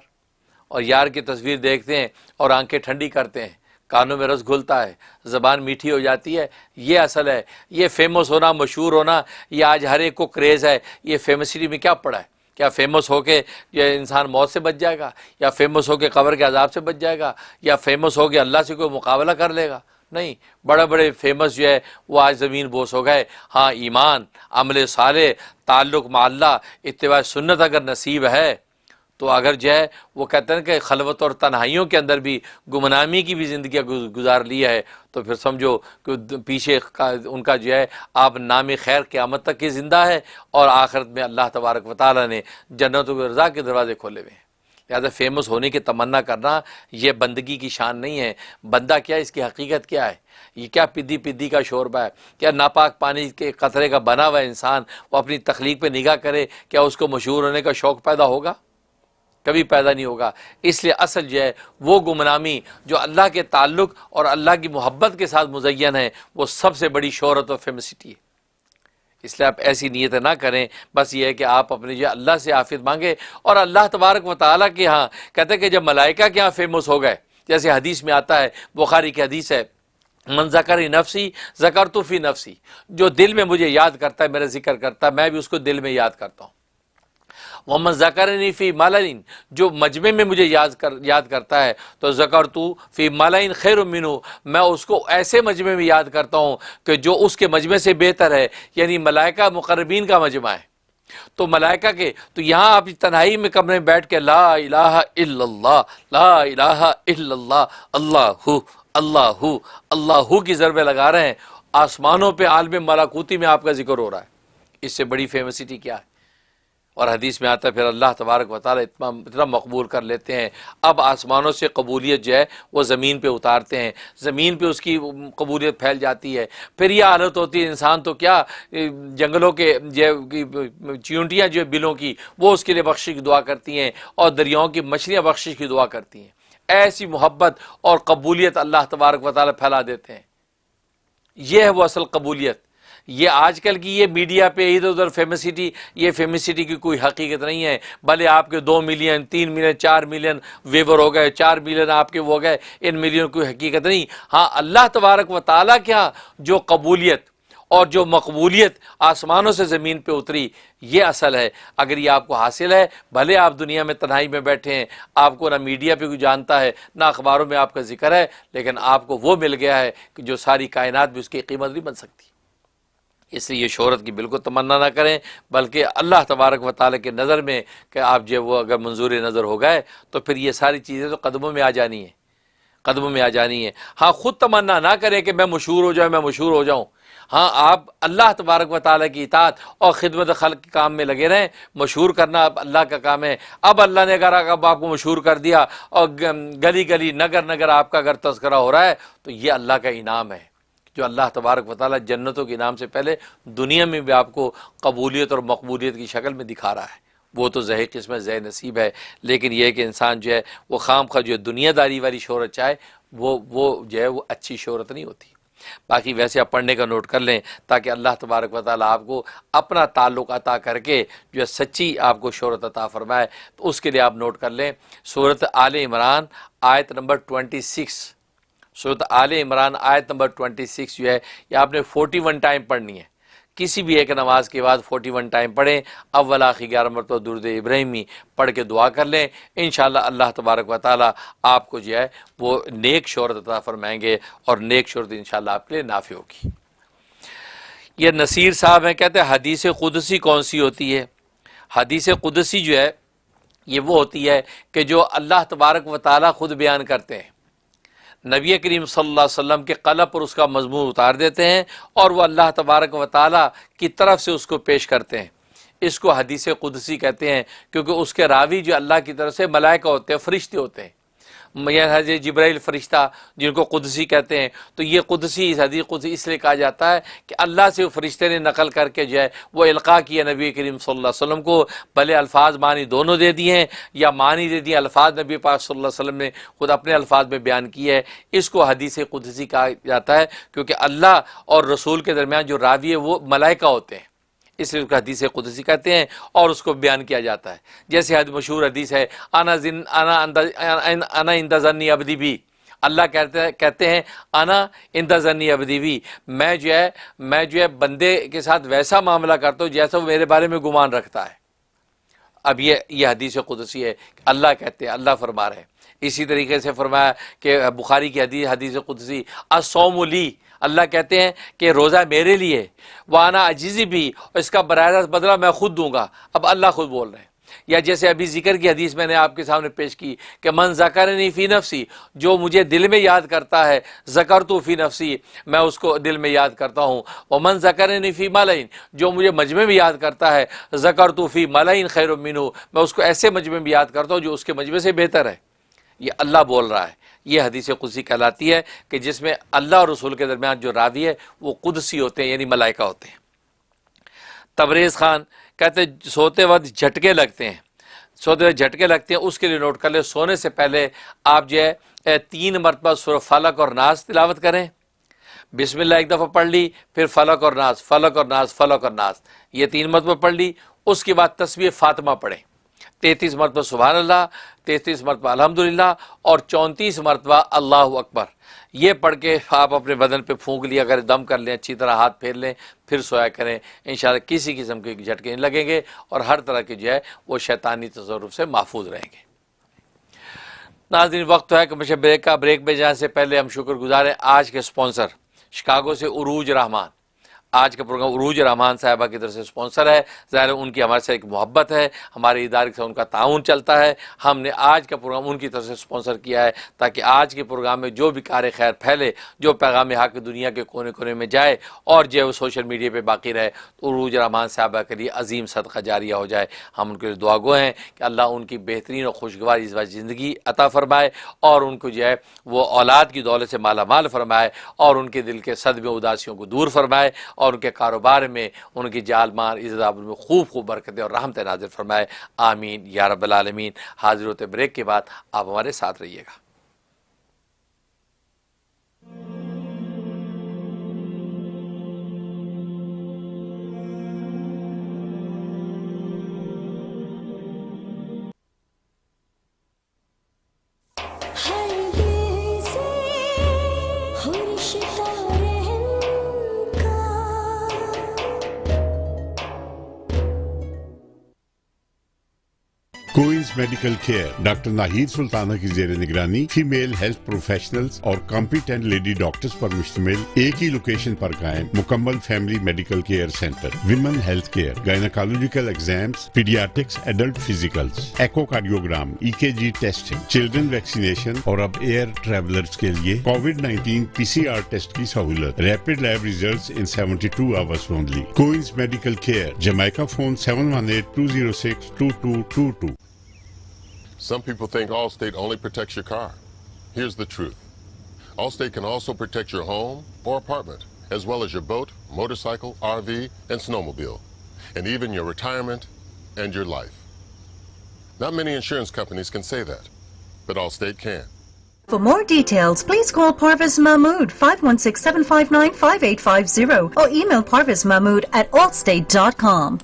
Speaker 1: اور یار کی تصویر دیکھتے ہیں اور آنکھیں ٹھنڈی کرتے ہیں، کانوں میں رس گھلتا ہے، زبان میٹھی ہو جاتی ہے. یہ اصل ہے. یہ فیمس ہونا، مشہور ہونا، یہ آج ہر ایک کو کریز ہے. یہ فیمسٹی میں کیا پڑا ہے؟ کیا فیمس ہو کے یہ انسان موت سے بچ جائے گا، یا فیمس ہو کے قبر کے عذاب سے بچ جائے گا، یا فیمس ہو کے اللہ سے کوئی مقابلہ کر لے گا؟ نہیں. بڑے بڑے فیمس جو ہے وہ آج زمین بوس ہو گئے. ہاں ایمان، عمل صالح، تعلق مع اللہ، اتباع سنت اگر نصیب ہے تو اگر جو ہے وہ کہتے ہیں کہ خلوت اور تنہائیوں کے اندر بھی گمنامی کی بھی زندگی گزار لی ہے تو پھر سمجھو کہ پیچھے ان کا جو ہے آپ نام خیر قیامت تک کی زندہ ہے، اور آخرت میں اللہ تبارک و تعالیٰ نے جنت و رضا کے دروازے کھولے ہوئے ہیں. لہٰذا فیمس ہونے کی تمنا کرنا یہ بندگی کی شان نہیں ہے. بندہ کیا ہے، اس کی حقیقت کیا ہے؟ یہ کیا پدی کا شوربہ ہے؟ کیا ناپاک پانی کے قطرے کا بنا ہوا انسان وہ اپنی تخلیق پہ نگاہ کرے، کیا اس کو مشہور ہونے کا شوق پیدا ہوگا؟ کبھی پیدا نہیں ہوگا. اس لیے اصل جو ہے وہ گمنامی جو اللہ کے تعلق اور اللہ کی محبت کے ساتھ مزین ہے، وہ سب سے بڑی شہرت اور فیمسٹی ہے. اس لیے آپ ایسی نیتیں نہ کریں. بس یہ ہے کہ آپ اپنے جو اللہ سے عافیت مانگے، اور اللہ تبارک و تعالیٰ کے ہاں کہتے ہیں کہ جب ملائکہ کے ہاں فیمس ہو گئے، جیسے حدیث میں آتا ہے، بخاری کی حدیث ہے، من ذکر نفسی ذکرت فی نفسی، جو دل میں مجھے یاد کرتا ہے، میرا ذکر کرتا ہے، میں بھی اس کو دل میں یاد کرتا ہوں. ومن ذکرنی فی ملئن، جو مجمع میں مجھے یاد کرتا ہے تو ذکرتو فی ملئن خیر منہ، میں اس کو ایسے مجمع میں یاد کرتا ہوں کہ جو اس کے مجمع سے بہتر ہے، یعنی ملائکہ مقربین کا مجمع ہے۔ تو ملائکہ کے، تو یہاں آپ تنہائی میں کمرے میں بیٹھ کے لا الہ الا اللہ، لا الہ الا اللہ، اللہ اللہ اللہ کی ضربیں لگا رہے ہیں، آسمانوں پہ عالم ملکوتی میں آپ کا ذکر ہو رہا ہے، اس سے بڑی فیمسٹی کیا ہے؟ اور حدیث میں آتا ہے پھر اللہ تبارک و تعالیٰ اتنا مقبول کر لیتے ہیں، اب آسمانوں سے قبولیت جو ہے وہ زمین پہ اتارتے ہیں، زمین پہ اس کی قبولیت پھیل جاتی ہے۔ پھر یہ حالت ہوتی ہے، انسان تو کیا، جنگلوں کے چیونٹیاں جو بلوں کی وہ اس کے لیے بخشش کی دعا کرتی ہیں، اور دریاؤں کی مچھلیاں بخشش کی دعا کرتی ہیں۔ ایسی محبت اور قبولیت اللہ تبارک و تعالیٰ پھیلا دیتے ہیں، یہ ہے وہ اصل قبولیت۔ یہ آج کل کی یہ میڈیا پہ ادھر ادھر فیمسٹی، یہ فیمسٹی کی کوئی حقیقت نہیں ہے، بھلے آپ کے 2 ملین 3 ملین 4 ملین ویور ہو گئے، 4 ملین آپ کے وہ ہو گئے، ان ملین کوئی حقیقت نہیں۔ ہاں اللہ تبارک و تعالیٰ کیا جو قبولیت اور جو مقبولیت آسمانوں سے زمین پہ اتری، یہ اصل ہے۔ اگر یہ آپ کو حاصل ہے، بھلے آپ دنیا میں تنہائی میں بیٹھے ہیں، آپ کو نہ میڈیا پہ کوئی جانتا ہے نہ اخباروں میں آپ کا ذکر ہے، لیکن آپ کو وہ مل گیا ہے کہ جو ساری کائنات بھی اس کی قیمت نہیں بن سکتی۔ اس لیے یہ شہرت کی بالکل تمنا نہ کریں، بلکہ اللہ تبارک و تعالیٰ کے نظر میں کہ آپ جو وہ اگر منظور نظر ہو گئے تو پھر یہ ساری چیزیں تو قدموں میں آ جانی ہیں، قدموں میں آ جانی ہیں۔ ہاں خود تمنا نہ کریں کہ میں مشہور ہو جاؤں، میں مشہور ہو جاؤں۔ ہاں آپ اللہ تبارک و تعالیٰ کی اطاعت اور خدمت خلق کے کام میں لگے رہیں، مشہور کرنا اب اللہ کا کام ہے۔ اب اللہ نے اگر اب آپ کو مشہور کر دیا اور گلی گلی نگر نگر آپ کا اگر تذکرہ ہو رہا ہے تو یہ اللہ کا انعام ہے، جو اللہ تبارک و تعالیٰ جنتوں کے انعام سے پہلے دنیا میں بھی آپ کو قبولیت اور مقبولیت کی شکل میں دکھا رہا ہے۔ وہ تو ذہ قسمت ذہ نصیب ہے، لیکن یہ ہے کہ انسان جو ہے وہ خام خواہ جو دنیا داری والی شہرت چاہے وہ جو ہے وہ اچھی شہرت نہیں ہوتی۔ باقی ویسے آپ پڑھنے کا نوٹ کر لیں تاکہ اللہ تبارک و تعالیٰ آپ کو اپنا تعلق عطا کر کے جو ہے سچی آپ کو شہرت عطا فرمائے۔ تو اس کے لیے آپ نوٹ کر لیں سورۃ آل عمران آیت نمبر 26، سورۃ آل عمران آیت نمبر 26 جو ہے یہ آپ نے 41 ٹائم پڑھنی ہے، کسی بھی ایک نماز کے بعد 41 ٹائم پڑھیں، اول آخر 11 مرتبہ درود ابراہیمی پڑھ کے دعا کر لیں، انشاءاللہ اللہ تبارک و تعالیٰ آپ کو جو ہے وہ نیک شہرت عطا فرمائیں گے، اور نیک شہرت انشاءاللہ آپ کے لیے نافع ہوگی۔ یہ نصیر صاحب ہیں، کہتے ہیں حدیث قدسی کون سی ہوتی ہے؟ حدیث قدسی جو ہے یہ وہ ہوتی ہے کہ جو اللہ تبارک و تعالیٰ خود بیان کرتے ہیں، نبی کریم صلی اللہ علیہ وسلم کے قلب پر اس کا مضمون اتار دیتے ہیں اور وہ اللہ تبارک و تعالیٰ کی طرف سے اس کو پیش کرتے ہیں۔ اس کو حدیث قدسی کہتے ہیں، کیونکہ اس کے راوی جو اللہ کی طرف سے ملائکہ ہوتے ہیں، فرشتے ہوتے ہیں، حضرت جبرائیل فرشتہ جن کو قدسی کہتے ہیں۔ تو یہ قدسی حدیث قدسی اس لیے کہا جاتا ہے کہ اللہ سے فرشتے نے نقل کر کے جو ہے وہ القاء کیا نبی کریم صلی اللہ علیہ وسلم کو، بھلے الفاظ معنی دونوں دے دیے ہیں یا معنی دے دیے، الفاظ نبی پاک صلی اللہ علیہ وسلم نے خود اپنے الفاظ میں بیان کیے ہے۔ اس کو حدیث قدسی کہا جاتا ہے کیونکہ اللہ اور رسول کے درمیان جو راوی ہے وہ ملائکہ ہوتے ہیں، اس لیے اس کو حدیث قدسی کہتے ہیں اور اس کو بیان کیا جاتا ہے۔ جیسے مشہور حدیث ہے انا عند ظن عبدی بھی، اللہ کہتے ہیں انا عند ظن عبدی بھی، میں جو ہے بندے کے ساتھ ویسا معاملہ کرتا ہوں جیسا وہ میرے بارے میں گمان رکھتا ہے۔ اب یہ حدیث قدسی ہے، اللہ کہتے ہیں، اللہ فرما رہے ہیں۔ اسی طریقے سے فرمایا کہ بخاری کی حدیث قدسی الصوم لی، اللہ کہتے ہیں کہ روزہ میرے لیے، وانا اجزی بھی، اس کا براہ راست بدلہ میں خود دوں گا۔ اب اللہ خود بول رہے ہیں۔ یا جیسے ابھی ذکر کی حدیث میں نے آپ کے سامنے پیش کی کہ من ذکرنی فی نفسی، جو مجھے دل میں یاد کرتا ہے، ذکرتو فی نفسی، میں اس کو دل میں یاد کرتا ہوں، ومن ذکرنی فی ملئن، جو مجھے مجمع میں یاد کرتا ہے، ذکرتو فی ملئن خیر منہ، میں اس کو ایسے مجمع میں یاد کرتا ہوں جو اس کے مجمع سے بہتر ہے۔ یہ اللہ بول رہا ہے، یہ حدیث قدسی کہلاتی ہے کہ جس میں اللہ اور رسول کے درمیان جو راوی ہے وہ قدسی ہوتے ہیں، یعنی ملائکہ ہوتے ہیں۔ تبریز خان کہتے ہیں سوتے وقت جھٹکے لگتے ہیں، سوتے وقت جھٹکے لگتے ہیں، اس کے لیے نوٹ کر لیں سونے سے پہلے آپ جو ہے 3 مرتبہ سورہ فلق اور ناس تلاوت کریں، بسم اللہ ایک دفعہ پڑھ لی، پھر فلق اور ناس، فلق اور ناس، فلق اور ناس، یہ 3 مرتبہ پڑھ لی۔ اس کے بعد تسبیح فاطمہ پڑھیں 33 مرتبہ سبحان اللہ، 33 مرتبہ الحمدللہ اور 34 مرتبہ اللہ اکبر. یہ پڑھ کے آپ اپنے بدن پہ پھونک لیا کریں، دم کر لیں، اچھی طرح ہاتھ پھیر لیں، پھر سویا کریں. انشاءاللہ کسی قسم کے جھٹکے نہیں لگیں گے اور ہر طرح کے جو ہے وہ شیطانی تصرف سے محفوظ رہیں گے. ناظرین وقت تو ہے کہ مجھے بریک میں جانے سے پہلے ہم شکر گزار ہیں آج کے سپانسر شکاگو سے عروج رحمان. آج کا پروگرام عروج رحمان صاحبہ کی طرف سے سپانسر ہے. ظاہر ان کی ہمارے سے ایک محبت ہے، ہمارے ادارے سے ان کا تعاون چلتا ہے. ہم نے آج کا پروگرام ان کی طرف سے سپانسر کیا ہے تاکہ آج کے پروگرام میں جو بھی کار خیر پھیلے، جو پیغام حق دنیا کے کونے کونے میں جائے اور جو ہے وہ سوشل میڈیا پہ باقی رہے، تو عروج رحمان صاحبہ کے لیے عظیم صدقہ جاریہ ہو جائے. ہم ان کے لیے دعا گو ہیں کہ اللہ ان کی بہترین اور خوشگوار اس وقت زندگی عطا فرمائے اور ان کو جو ہے وہ اولاد کی دولت سے مالا مال فرمائے اور ان کے دل کے صدمے اداسیوں کو دور فرمائے اور ان کے کاروبار میں ان کی جال مار عزت میں خوب خوب برکتیں اور رحمتیں نازل فرمائے. آمین یا رب العالمین. حاضر ہوتے بریک کے بعد آپ ہمارے ساتھ رہیے گا.
Speaker 8: Queens medical care doctor Nahid Sultana کی زیر نگرانی فیمیل ہیلتھ پروفیشنلز اور کمپیٹنٹ لیڈی ڈاکٹرز پر مشتمل ایک ہی لوکیشن پر قائم مکمل family medical care centre. Women health care, gynaecological exams, paediatrics, adult physicals, echocardiogram, EKG testing, children vaccination اور اب ایئر ٹریولرز کے لیے کووڈ-19 PCR ٹیسٹ کی سہولت. Rapid lab results in 72 hours only. Queens medical care, Jamaica phone 718-206-2222.
Speaker 9: Some people think Allstate only protects your car. Here's the truth. Allstate can also protect your home or apartment, as well as your boat, motorcycle, RV, and snowmobile, and even your retirement and your life. Not many insurance companies can say that, but Allstate can.
Speaker 10: For more details, please call Parvez Mahmood 516-759-5850 or email parvezmahmood@allstate.com.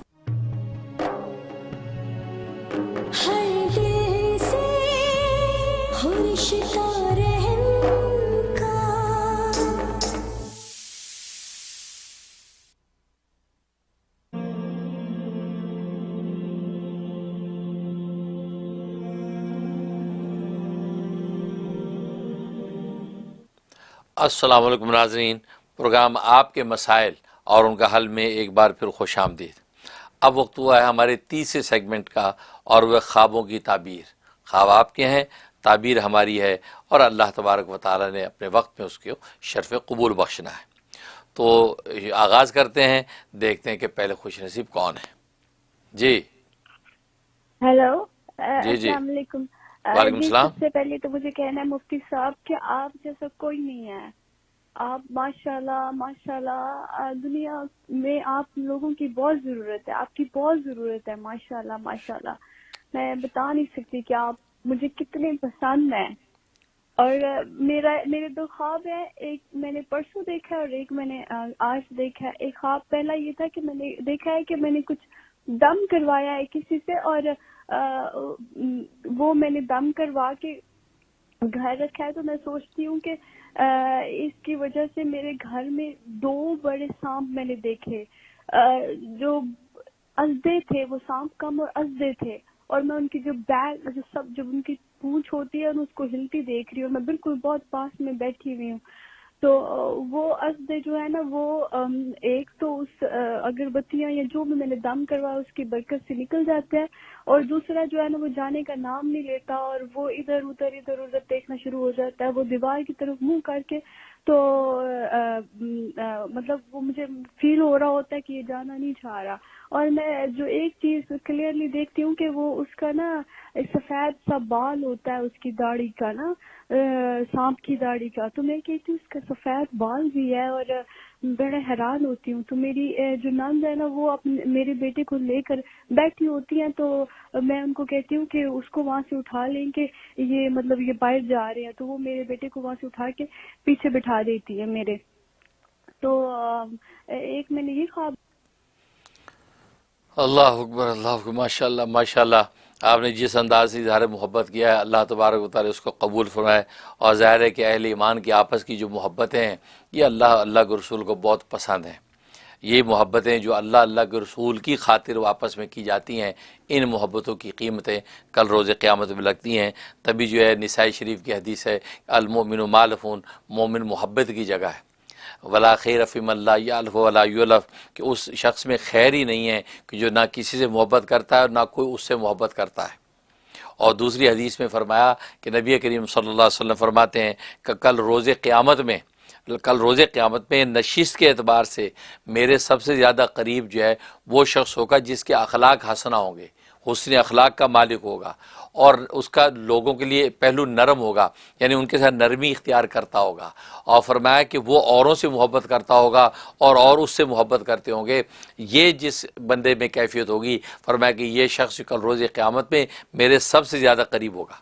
Speaker 1: السلام علیکم ناظرین. پروگرام آپ کے مسائل اور ان کا حل میں ایک بار پھر خوش آمدید. اب وقت ہوا ہے ہمارے تیسرے سیگمنٹ کا اور وہ خوابوں کی تعبیر. خواب آپ کے ہیں، تعبیر ہماری ہے اور اللہ تبارک و تعالی نے اپنے وقت میں اس کو شرف قبول بخشنا ہے. تو آغاز کرتے ہیں، دیکھتے ہیں کہ پہلے خوش نصیب کون ہے. جی
Speaker 16: ہیلو.
Speaker 1: جی
Speaker 16: السلام علیکم.
Speaker 1: وعلیکم السلام.
Speaker 16: سب سے پہلے تو مجھے کہنا ہے مفتی صاحب کہ آپ جیسا کوئی نہیں ہے. آپ ماشاءاللہ ماشاءاللہ دنیا میں آپ لوگوں کی بہت ضرورت ہے، آپ کی بہت ضرورت ہے. ماشاءاللہ ماشاءاللہ میں بتا نہیں سکتی کہ آپ مجھے کتنے پسند ہیں. اور میرے دو خواب ہیں، ایک میں نے پرسوں دیکھا ہے اور ایک میں نے آج دیکھا ہے. ایک خواب پہلا یہ تھا کہ میں نے دیکھا ہے کہ میں نے کچھ دم کروایا ہے کسی سے اور وہ میں نے دم کروا کے گھر رکھا ہے. تو میں سوچتی ہوں کہ اس کی وجہ سے میرے گھر میں 2 بڑے سانپ میں نے دیکھے جو ازدے تھے، وہ سانپ کم اور ازدے تھے. اور میں ان کی جو جب ان کی پونچھ ہوتی ہے اس کو ہلتی دیکھ رہی ہوں اور میں بالکل بہت پاس میں بیٹھی ہوئی ہوں. تو وہ ازدے جو ہے نا وہ ایک تو اس اگربتیاں یا جو بھی میں نے دم کروا اس کی برکت سے نکل جاتا ہے اور دوسرا جو ہے نا وہ جانے کا نام نہیں لیتا اور وہ ادھر ادھر دیکھنا شروع ہو جاتا ہے، وہ دیوار کی طرف منہ کر کے. تو مطلب وہ مجھے فیل ہو رہا ہوتا ہے کہ یہ جانا نہیں چاہ رہا. اور میں جو ایک چیز کلیئرلی دیکھتی ہوں کہ وہ اس کا نا سفید سا بال ہوتا ہے اس کی داڑھی کا نا، سانپ کی داڑھی کا. تو میں کہتی ہوں اس کا سفید بال بھی ہے اور بڑا حیران ہوتی ہوں. تو میری جو نند ہے نا وہ میرے بیٹے کو لے کر بیٹھی ہوتی ہیں تو میں ان کو کہتی ہوں کہ اس کو وہاں سے اٹھا لیں کہ یہ مطلب یہ باہر جا رہے ہیں. تو وہ میرے بیٹے کو وہاں سے اٹھا کے پیچھے بٹھا دیتی ہے میرے. تو ایک میں نے یہ خواب.
Speaker 1: اللہ اکبر اللہ اکبر. ماشاء اللہ ماشاء اللہ. آپ نے جس انداز سے اظہار محبت کیا ہے اللہ تبارک و تعالی اس کو قبول فرمائے، اور ظاہر ہے کہ اہل ایمان کی آپس کی جو محبتیں ہیں یہ اللہ کے رسول کو بہت پسند ہیں۔ یہ محبتیں جو اللہ کے رسول کی خاطر آپس میں کی جاتی ہیں، ان محبتوں کی قیمتیں کل روز قیامت میں لگتی ہیں۔ تبھی جو ہے نسائی شریف کی حدیث ہے المؤمن مالفون، مومن محبت کی جگہ ہے، ولا خیر فی من لا یالف ولا یولف، کہ اس شخص میں خیر ہی نہیں ہے کہ جو نہ کسی سے محبت کرتا ہے اور نہ کوئی اس سے محبت کرتا ہے۔ اور دوسری حدیث میں فرمایا کہ نبی کریم صلی اللہ علیہ وسلم فرماتے ہیں کہ کل روز قیامت میں نشست کے اعتبار سے میرے سب سے زیادہ قریب جو ہے وہ شخص ہوگا جس کے اخلاق حسنہ ہوں گے، حسن اخلاق کا مالک ہوگا، اور اس کا لوگوں کے لیے پہلو نرم ہوگا، یعنی ان کے ساتھ نرمی اختیار کرتا ہوگا، اور فرمایا کہ وہ اوروں سے محبت کرتا ہوگا اور اس سے محبت کرتے ہوں گے۔ یہ جس بندے میں کیفیت ہوگی، فرمایا کہ یہ شخص کل روز قیامت میں میرے سب سے زیادہ قریب ہوگا۔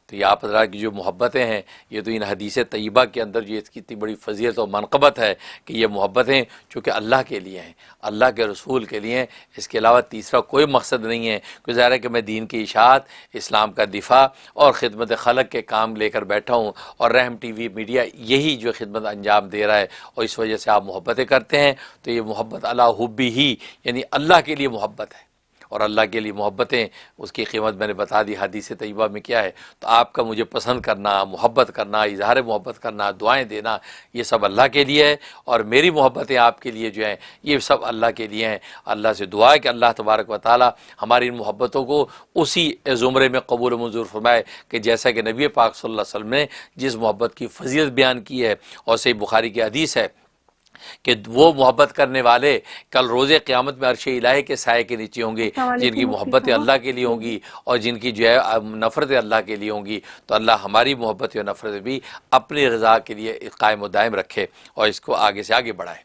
Speaker 1: تو یہ آپ حضرات کی جو محبتیں ہیں، یہ تو ان حدیث طیبہ کے اندر جو اس کی اتنی بڑی فضیلت اور منقبت ہے کہ یہ محبتیں چونکہ اللہ کے لیے ہیں، اللہ کے رسول کے لیے ہیں، اس کے علاوہ تیسرا کوئی مقصد نہیں ہے۔ کہ ظاہر ہے کہ میں دین کی اشاعت، اسلام کا دفاع اور خدمت خلق کے کام لے کر بیٹھا ہوں، اور رحم ٹی وی میڈیا یہی جو خدمت انجام دے رہا ہے، اور اس وجہ سے آپ محبتیں کرتے ہیں، تو یہ محبت اللہ حبی ہی، یعنی اللہ کے لیے محبت ہے، اور اللہ کے لیے محبتیں اس کی قیمت میں نے بتا دی حدیث طیبہ میں کیا ہے۔ تو آپ کا مجھے پسند کرنا، محبت کرنا، اظہار محبت کرنا، دعائیں دینا، یہ سب اللہ کے لیے ہے، اور میری محبتیں آپ کے لیے جو ہیں یہ سب اللہ کے لیے ہیں۔ اللہ سے دعا ہے کہ اللہ تبارک و تعالی ہماری ان محبتوں کو اسی زمرے میں قبول و منظور فرمائے کہ جیسا کہ نبی پاک صلی اللہ علیہ وسلم نے جس محبت کی فضیلت بیان کی ہے، اور صحیح بخاری کی حدیث ہے کہ وہ محبت کرنے والے کل روز قیامت میں عرش الہی کے سائے کے نیچے ہوں گے، جن کی محبتیں اللہ کے لیے ہوں گی اور جن کی جو ہے نفرتیں اللہ کے لیے ہوں گی۔ تو اللہ ہماری محبت اور نفرت بھی اپنی رضا کے لیے قائم و دائم رکھے اور اس کو آگے سے آگے بڑھائے۔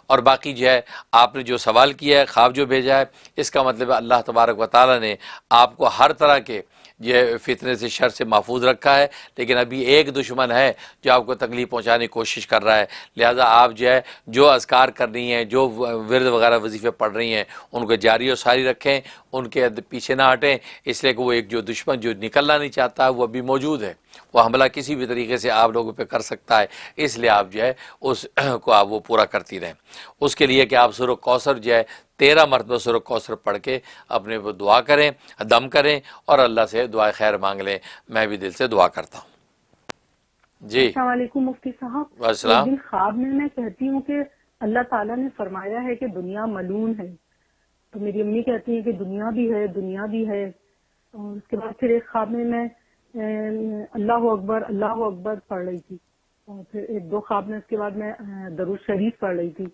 Speaker 1: اور باقی جو ہے آپ نے جو سوال کیا ہے، خواب جو بھیجا ہے، اس کا مطلب ہے اللہ تبارک و تعالیٰ نے آپ کو ہر طرح کے یہ فتنے سے، شر سے محفوظ رکھا ہے، لیکن ابھی ایک دشمن ہے جو آپ کو تکلیف پہنچانے کی کوشش کر رہا ہے۔ لہٰذا آپ جو ہے جو اذکار کر رہی ہیں، جو ورد وغیرہ وظیفے پڑھ رہی ہیں، ان کو جاری و ساری رکھیں، ان کے پیچھے نہ ہٹیں، اس لیے کہ وہ ایک جو دشمن جو نکلنا نہیں چاہتا ہے وہ ابھی موجود ہے، وہ حملہ کسی بھی طریقے سے آپ لوگوں پہ کر سکتا ہے، اس لیے آپ جو ہے اس کو آپ وہ پورا کرتی رہیں۔ اس کے لیے کہ آپ سورہ کوثر جو ہے 13 مرتبہ سورہ کوثر پڑھ کے اپنے وہ دعا کریں، دم کریں اور اللہ سے دعائے خیر مانگ لیں۔ میں بھی دل سے دعا کرتا ہوں۔ جی
Speaker 17: السلام علیکم مفتی صاحب۔
Speaker 1: السلام۔
Speaker 17: ایک دن خواب میں کہتی ہوں کہ اللہ تعالیٰ نے فرمایا ہے کہ دنیا ملعون ہے، تو میری امی کہتی ہیں کہ دنیا بھی ہے، دنیا بھی ہے، اور اس کے بعد پھر ایک خواب میں اللہ اکبر پڑھ رہی تھی، اور پھر ایک دو خواب میں اس کے بعد میں درود شریف پڑھ رہی تھی۔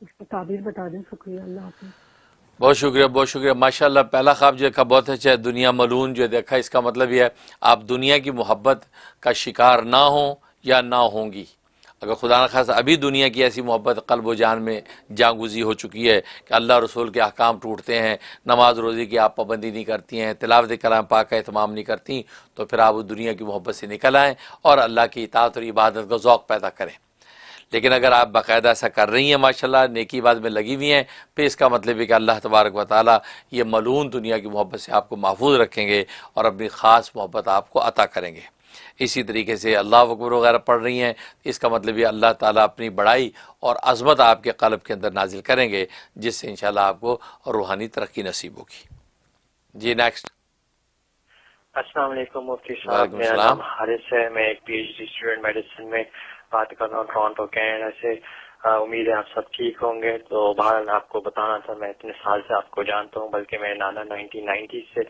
Speaker 17: اس کو تعبیر بتا دیں۔ شکریہ، اللہ حافظ۔
Speaker 1: بہت شکریہ، بہت شکریہ، ماشاءاللہ۔ پہلا خواب جو دیکھا بہت اچھا ہے، دنیا ملعون جو دیکھا، اس کا مطلب یہ ہے آپ دنیا کی محبت کا شکار نہ ہوں یا نہ ہوں گی۔ اگر خدا نخواستہ ابھی دنیا کی ایسی محبت قلب و جان میں جاگوزی ہو چکی ہے کہ اللہ رسول کے احکام ٹوٹتے ہیں، نماز روزی کی آپ پابندی نہیں کرتی ہیں، تلاوت کلام پاک کا اہتمام نہیں کرتی، تو پھر آپ دنیا کی محبت سے نکل آئیں اور اللہ کی اطاعت اور عبادت کا ذوق پیدا کریں۔ لیکن اگر آپ باقاعدہ ایسا کر رہی ہیں، ماشاءاللہ نیکی بات میں لگی ہوئی ہیں، پھر اس کا مطلب ہے کہ اللہ تبارک و تعالیٰ یہ ملعون دنیا کی محبت سے آپ کو محفوظ رکھیں گے اور اپنی خاص محبت آپ کو عطا کریں گے۔ اسی طریقے سے اللہ اکبر وغیرہ پڑھ رہی ہیں، اس کا مطلب یہ اللہ تعالیٰ اپنی بڑائی اور عظمت آپ کے قلب کے اندر نازل کریں گے، جس سے انشاءاللہ آپ کو روحانی ترقی نصیب ہوگی۔ جی نیکسٹ۔
Speaker 18: السلام علیکم مفتی صاحب، میرا نام حارث ہے، میں ایک P H D student medicine میں بات کر رہا ہوں ٹورانٹو کینیڈا سے۔ امید ہے آپ سب ٹھیک ہوں گے۔ تو بہرحال آپ کو بتانا تھا، میں اتنے سال سے آپ کو جانتا ہوں، بلکہ میرے نانا 1990 سے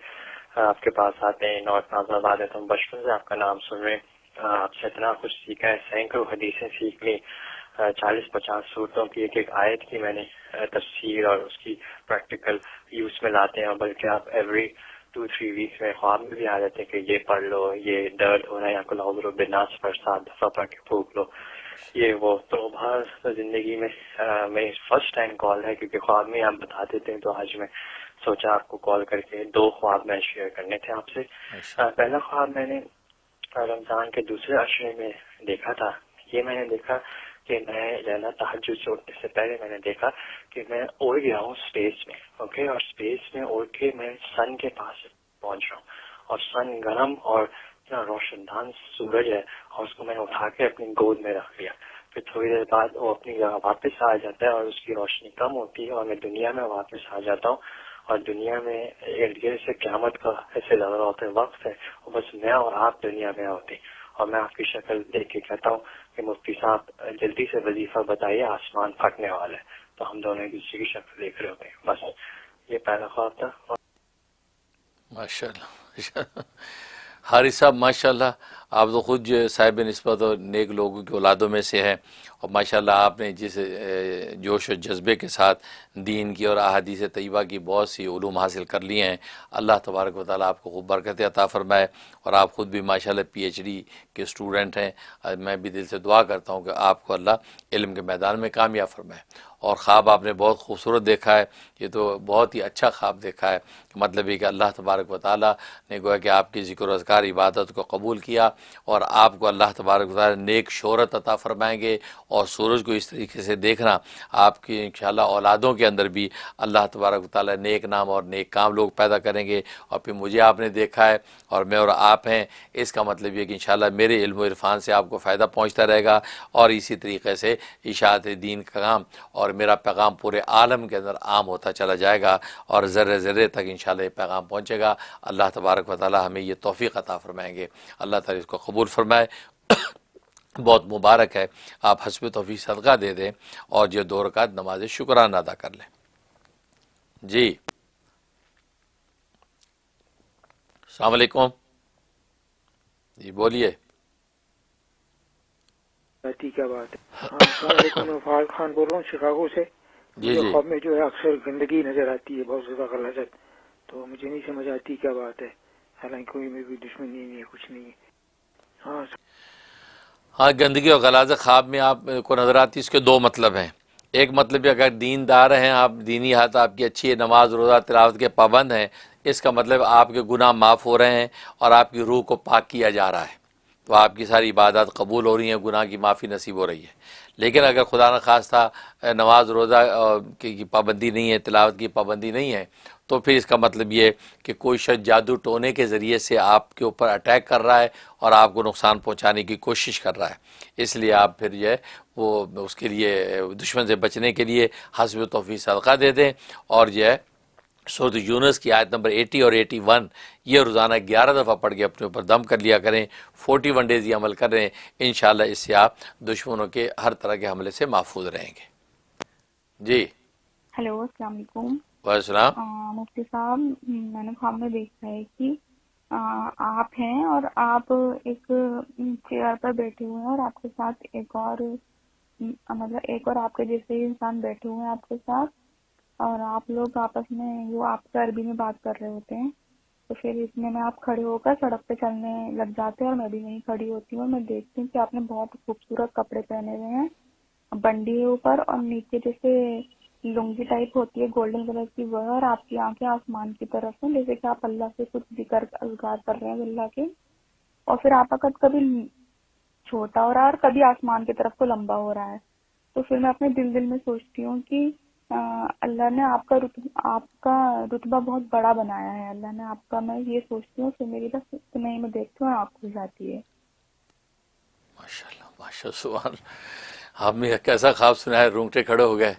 Speaker 18: آپ کے پاس آتے ہیں، نارتھ نازل آباد ہے، تو ہم بچپن سے آپ کا نام سن رہے ہیں، آپ سے اتنا کچھ سیکھا ہے، سینکڑوں حدیثیں سیکھ لی، 40-50 صورتوں کی ایک آیت کی میں نے تفسیر اور اس کی پریکٹیکل یوز میں لاتے ہیں، اور بلکہ آپ ایوری 2-3 ویکس میں خواب میں بھی آ جاتے ہیں کہ یہ پڑھ لو، یہ درد ہو رہا ہے یا قل اعوذ برب الناس پر 7 دفعہ پڑھ کے پھونک لو، یہ وہ۔ تو باہر زندگی میں میری فرسٹ ٹائم کال ہے، کیونکہ خواب میں آپ بتا دیتے ہیں، تو آج میں سوچا آپ کو کال کر کے 2 خواب میں شیئر کرنے تھے آپ سے۔ پہلا خواب میں نے رمضان کے دوسرے عشرے میں دیکھا تھا، یہ میں نے دیکھا کہ میں لیلا تہجد سے اٹھنے سے پہلے میں نے دیکھا کہ میں اڑ گیا ہوں اسپیس میں، اوکے، اور اسپیس میں اڑ کے میں سن کے پاس پہنچ رہا ہوں، اور سن گرم اور اتنا روشن دان سورج ہے، اور اس کو میں نے اٹھا کے اپنی گود میں رکھ لیا. پھر تھوڑی دیر بعد وہ اپنی جگہ واپس آ جاتا ہے اور اس کی روشنی کم ہوتی ہے اور میں دنیا میں واپس آ جاتا ہوں، اور دنیا میں ارد گرد سے قیامت کا ایسے لگ رہا ہوتا ہے وقت ہے، اور بس میں اور آپ دنیا میں ہوتے، اور میں آپ کی شکل دیکھ کے کہتا ہوں کہ مفتی صاحب جلدی سے وظیفہ بتائیے، آسمان پھٹنے والا ہے. تو ہم دونوں ایک دوسرے کی شکل دیکھ رہے ہوتے ہیں. بس یہ پہلا خواب تھا.
Speaker 1: ماشاء اللہ. حارث صاحب ماشاء اللہ آپ تو خود جو صاحب نسبت اور نیک لوگوں کی اولادوں میں سے ہیں، اور ماشاءاللہ آپ نے جس جوش و جذبے کے ساتھ دین کی اور احادیث طیبہ کی بہت سی علوم حاصل کر لیے ہیں. اللہ تبارک و تعالیٰ آپ کو خوب برکت عطا فرمائے، اور آپ خود بھی ماشاءاللہ پی ایچ ڈی کے اسٹوڈنٹ ہیں. میں بھی دل سے دعا کرتا ہوں کہ آپ کو اللہ علم کے میدان میں کامیاب فرمائے. اور خواب آپ نے بہت خوبصورت دیکھا ہے، یہ تو بہت ہی اچھا خواب دیکھا ہے. مطلب یہ کہ اللہ تبارک و تعالیٰ نے گویا کہ آپ کی ذکر و اذکار عبادت کو قبول کیا، اور آپ کو اللہ تبارک و تعالیٰ نیک شہرت عطا فرمائیں گے. اور سورج کو اس طریقے سے دیکھنا، آپ کی انشاءاللہ اولادوں کے اندر بھی اللہ تبارک و تعالیٰ نیک نام اور نیک کام لوگ پیدا کریں گے. اور پھر مجھے آپ نے دیکھا ہے اور میں اور آپ ہیں، اس کا مطلب یہ کہ انشاءاللہ میرے علم و عرفان سے آپ کو فائدہ پہنچتا رہے گا، اور اسی طریقے سے اشاعت دین کا کام اور میرا پیغام پورے عالم کے اندر عام ہوتا چلا جائے گا، اور ذرے ذرے تک انشاءاللہ یہ پیغام پہنچے گا. اللہ تبارک و تعالیٰ ہمیں یہ توفیق عطا فرمائیں گے. اللہ تعالیٰ اس کو قبول فرمائے. بہت مبارک ہے، آپ حسب توفیق صدقہ دے دیں اور یہ 2 رکعت نماز شکرانہ ادا کر لیں. جی السلام علیکم. جی بولیے.
Speaker 19: کیا بات ہے. السلام علیکم، میں فعال خان بول رہا ہوں شکاگو سے.
Speaker 1: جی جی.
Speaker 19: خواب میں جو ہے اکثر گندگی نظر آتی ہے، بہت زیادہ غلاظت، تو مجھے نہیں سمجھ آتی کیا بات ہے، حالانکہ کوئی میری دشمنی نہیں ہے، کچھ نہیں ہے.
Speaker 1: ہاں گندگی اور غلاظت خواب میں آپ کو نظر آتی ہے، اس کے 2 مطلب ہیں. ایک مطلب یہ اگر دیندار ہیں آپ، دینی حالت آپ کی اچھی ہے، نماز روزہ تلاوت کے پابند ہیں، اس کا مطلب آپ کے گناہ معاف ہو رہے ہیں اور آپ کی روح کو پاک کیا جا رہا ہے، تو آپ کی ساری عبادات قبول ہو رہی ہیں، گناہ کی معافی نصیب ہو رہی ہے. لیکن اگر خدا نخواستہ نماز روزہ کی پابندی نہیں ہے، تلاوت کی پابندی نہیں ہے، تو پھر اس کا مطلب یہ کہ کوئی شخص جادو ٹونے کے ذریعے سے آپ کے اوپر اٹیک کر رہا ہے اور آپ کو نقصان پہنچانے کی کوشش کر رہا ہے. اس لیے آپ پھر یہ وہ اس کے لیے دشمن سے بچنے کے لیے حسب توفیق صدقہ دے دیں، اور یہ سورۃ یونس کی آیت نمبر 80 اور 81 یہ روزانہ 11 دفعہ پڑھ کے اپنے اوپر دم کر لیا کریں. 41 ڈیز یہ عمل کر رہے ہیں، انشاءاللہ اس سے آپ دشمنوں کے ہر طرح کے حملے سے محفوظ رہیں گے. جی
Speaker 12: ہیلو السلام علیکم.
Speaker 1: وعلیکم السلام.
Speaker 12: مفتی صاحب میں نے خواب میں دیکھا ہے کہ آپ ہیں اور آپ ایک چیئر پر بیٹھے ہوئے ہیں، اور آپ کے ساتھ ایک اور آپ کے جیسے ہی انسان بیٹھے ہوئے ہیں آپ کے ساتھ، اور آپ لوگ آپس میں وہ آپ سے عربی میں بات کر رہے ہوتے ہیں. تو پھر اس میں آپ کھڑے ہو کر سڑک پہ چلنے لگ جاتے ہیں، اور میں بھی وہیں کھڑی ہوتی ہوں، اور میں دیکھتی ہوں کہ آپ نے بہت خوبصورت کپڑے پہنے ہوئے ہیں، بنڈی ہے اوپر اور نیچے جیسے لنگی ٹائپ ہوتی ہے گولڈن کلر کی وہ ہے، اور آپ کی آنکھیں آسمان کی طرف ہیں جیسے کہ آپ اللہ سے کچھ ذکر اذکار کر رہے ہیں اللہ کے، اور پھر آپ کا قد کبھی چھوٹا ہو رہا ہے اور کبھی آسمان کی طرف کو لمبا ہو رہا ہے. تو پھر میں اپنے دل میں سوچتی ہوں کہ اللہ نے آپ کا رتبہ بہت بڑا بنایا ہے، اللہ نے آپ کا، میں یہ سوچتی ہوں کہ میری بس نہیں، میں دیکھتی ہوں آپ کھل جاتی ہے.
Speaker 1: ماشاءاللہ ماشاءاللہ سبحان. آپ نے کیسا خواب سنا ہے، رونگٹے کھڑے ہو گئے،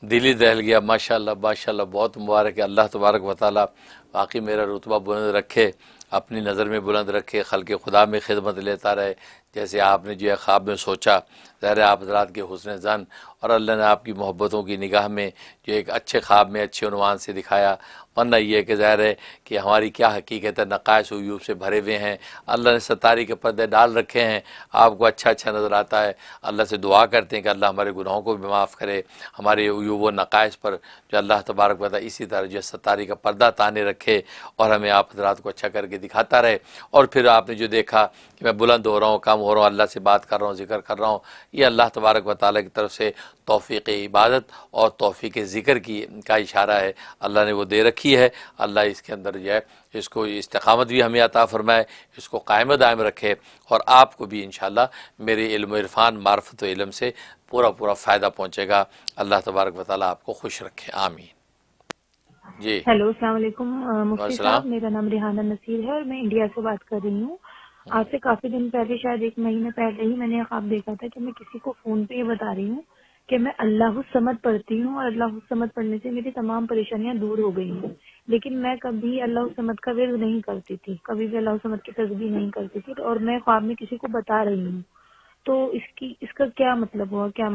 Speaker 1: دل ہی دہل گیا. ماشاءاللہ ماشاءاللہ بہت مبارک ہے. اللہ تبارک و تعالیٰ باقی میرا رتبہ بلند رکھے، اپنی نظر میں بلند رکھے، خلق خدا میں خدمت لیتا رہے. جیسے آپ نے جو ہے خواب میں سوچا، ظاہر آپ حضرات کے حسن زن اور اللہ نے آپ کی محبتوں کی نگاہ میں جو ایک اچھے خواب میں اچھے عنوان سے دکھایا. ورنہ یہ کہ ظاہر ہے کہ ہماری کیا حقیقت ہے، نقائص و عیوب سے بھرے ہوئے ہیں. اللہ نے ستاری کے پردے ڈال رکھے ہیں، آپ کو اچھا اچھا نظر آتا ہے. اللہ سے دعا کرتے ہیں کہ اللہ ہمارے گناہوں کو بھی معاف کرے، ہمارے عیوب و نقائص پر جو اللہ تبارک و تعالیٰ اسی طرح جو ستاری کا پردہ تانے رکھے اور ہمیں آپ حضرات کو اچھا کر کے دکھاتا رہے. اور پھر آپ نے جو دیکھا کہ میں بلند ہو رہا ہوں، کم ہو رہا ہوں، اللہ سے بات کر رہا ہوں، ذکر کر رہا ہوں، یہ اللہ تبارک و تعالیٰ کی طرف سے توفیق عبادت اور توفیق ذکر کا اشارہ ہے، اللہ نے وہ دے رکھی ہے۔ اللہ اس کے اندر جو ہے اس کو استقامت بھی ہمیں عطا فرمائے، اس کو قائم دائم رکھے، اور آپ کو بھی انشاءاللہ میرے علم و عرفان معرفت و علم سے پورا فائدہ پہنچے گا۔ اللہ تبارک و تعالیٰ آپ کو خوش رکھے، آمین۔ جی
Speaker 20: ہیلو، السلام علیکم مفتی
Speaker 1: السلام۔
Speaker 20: صاحب، میرا نام ریحانہ نصیر ہے اور میں انڈیا سے بات کر رہی ہوں۔ آج سے کافی دن پہلے، شاید 1 مہینے پہلے ہی میں نے خواب دیکھا تھا کہ میں کسی کو فون پہ یہ بتا رہی ہوں کہ میں اللہ الصمد پڑھتی ہوں، اور اللہ الصمد پڑھنے سے میری تمام پریشانیاں دور ہو گئی ہیں، لیکن میں کبھی اللہ الصمد کا ورد نہیں کرتی تھی، کبھی بھی اللہ الصمد کی تسبیح نہیں کرتی تھی، اور میں خواب میں کسی کو بتا رہی ہوں، تو اس کا کیا مطلب ہوا؟ کیا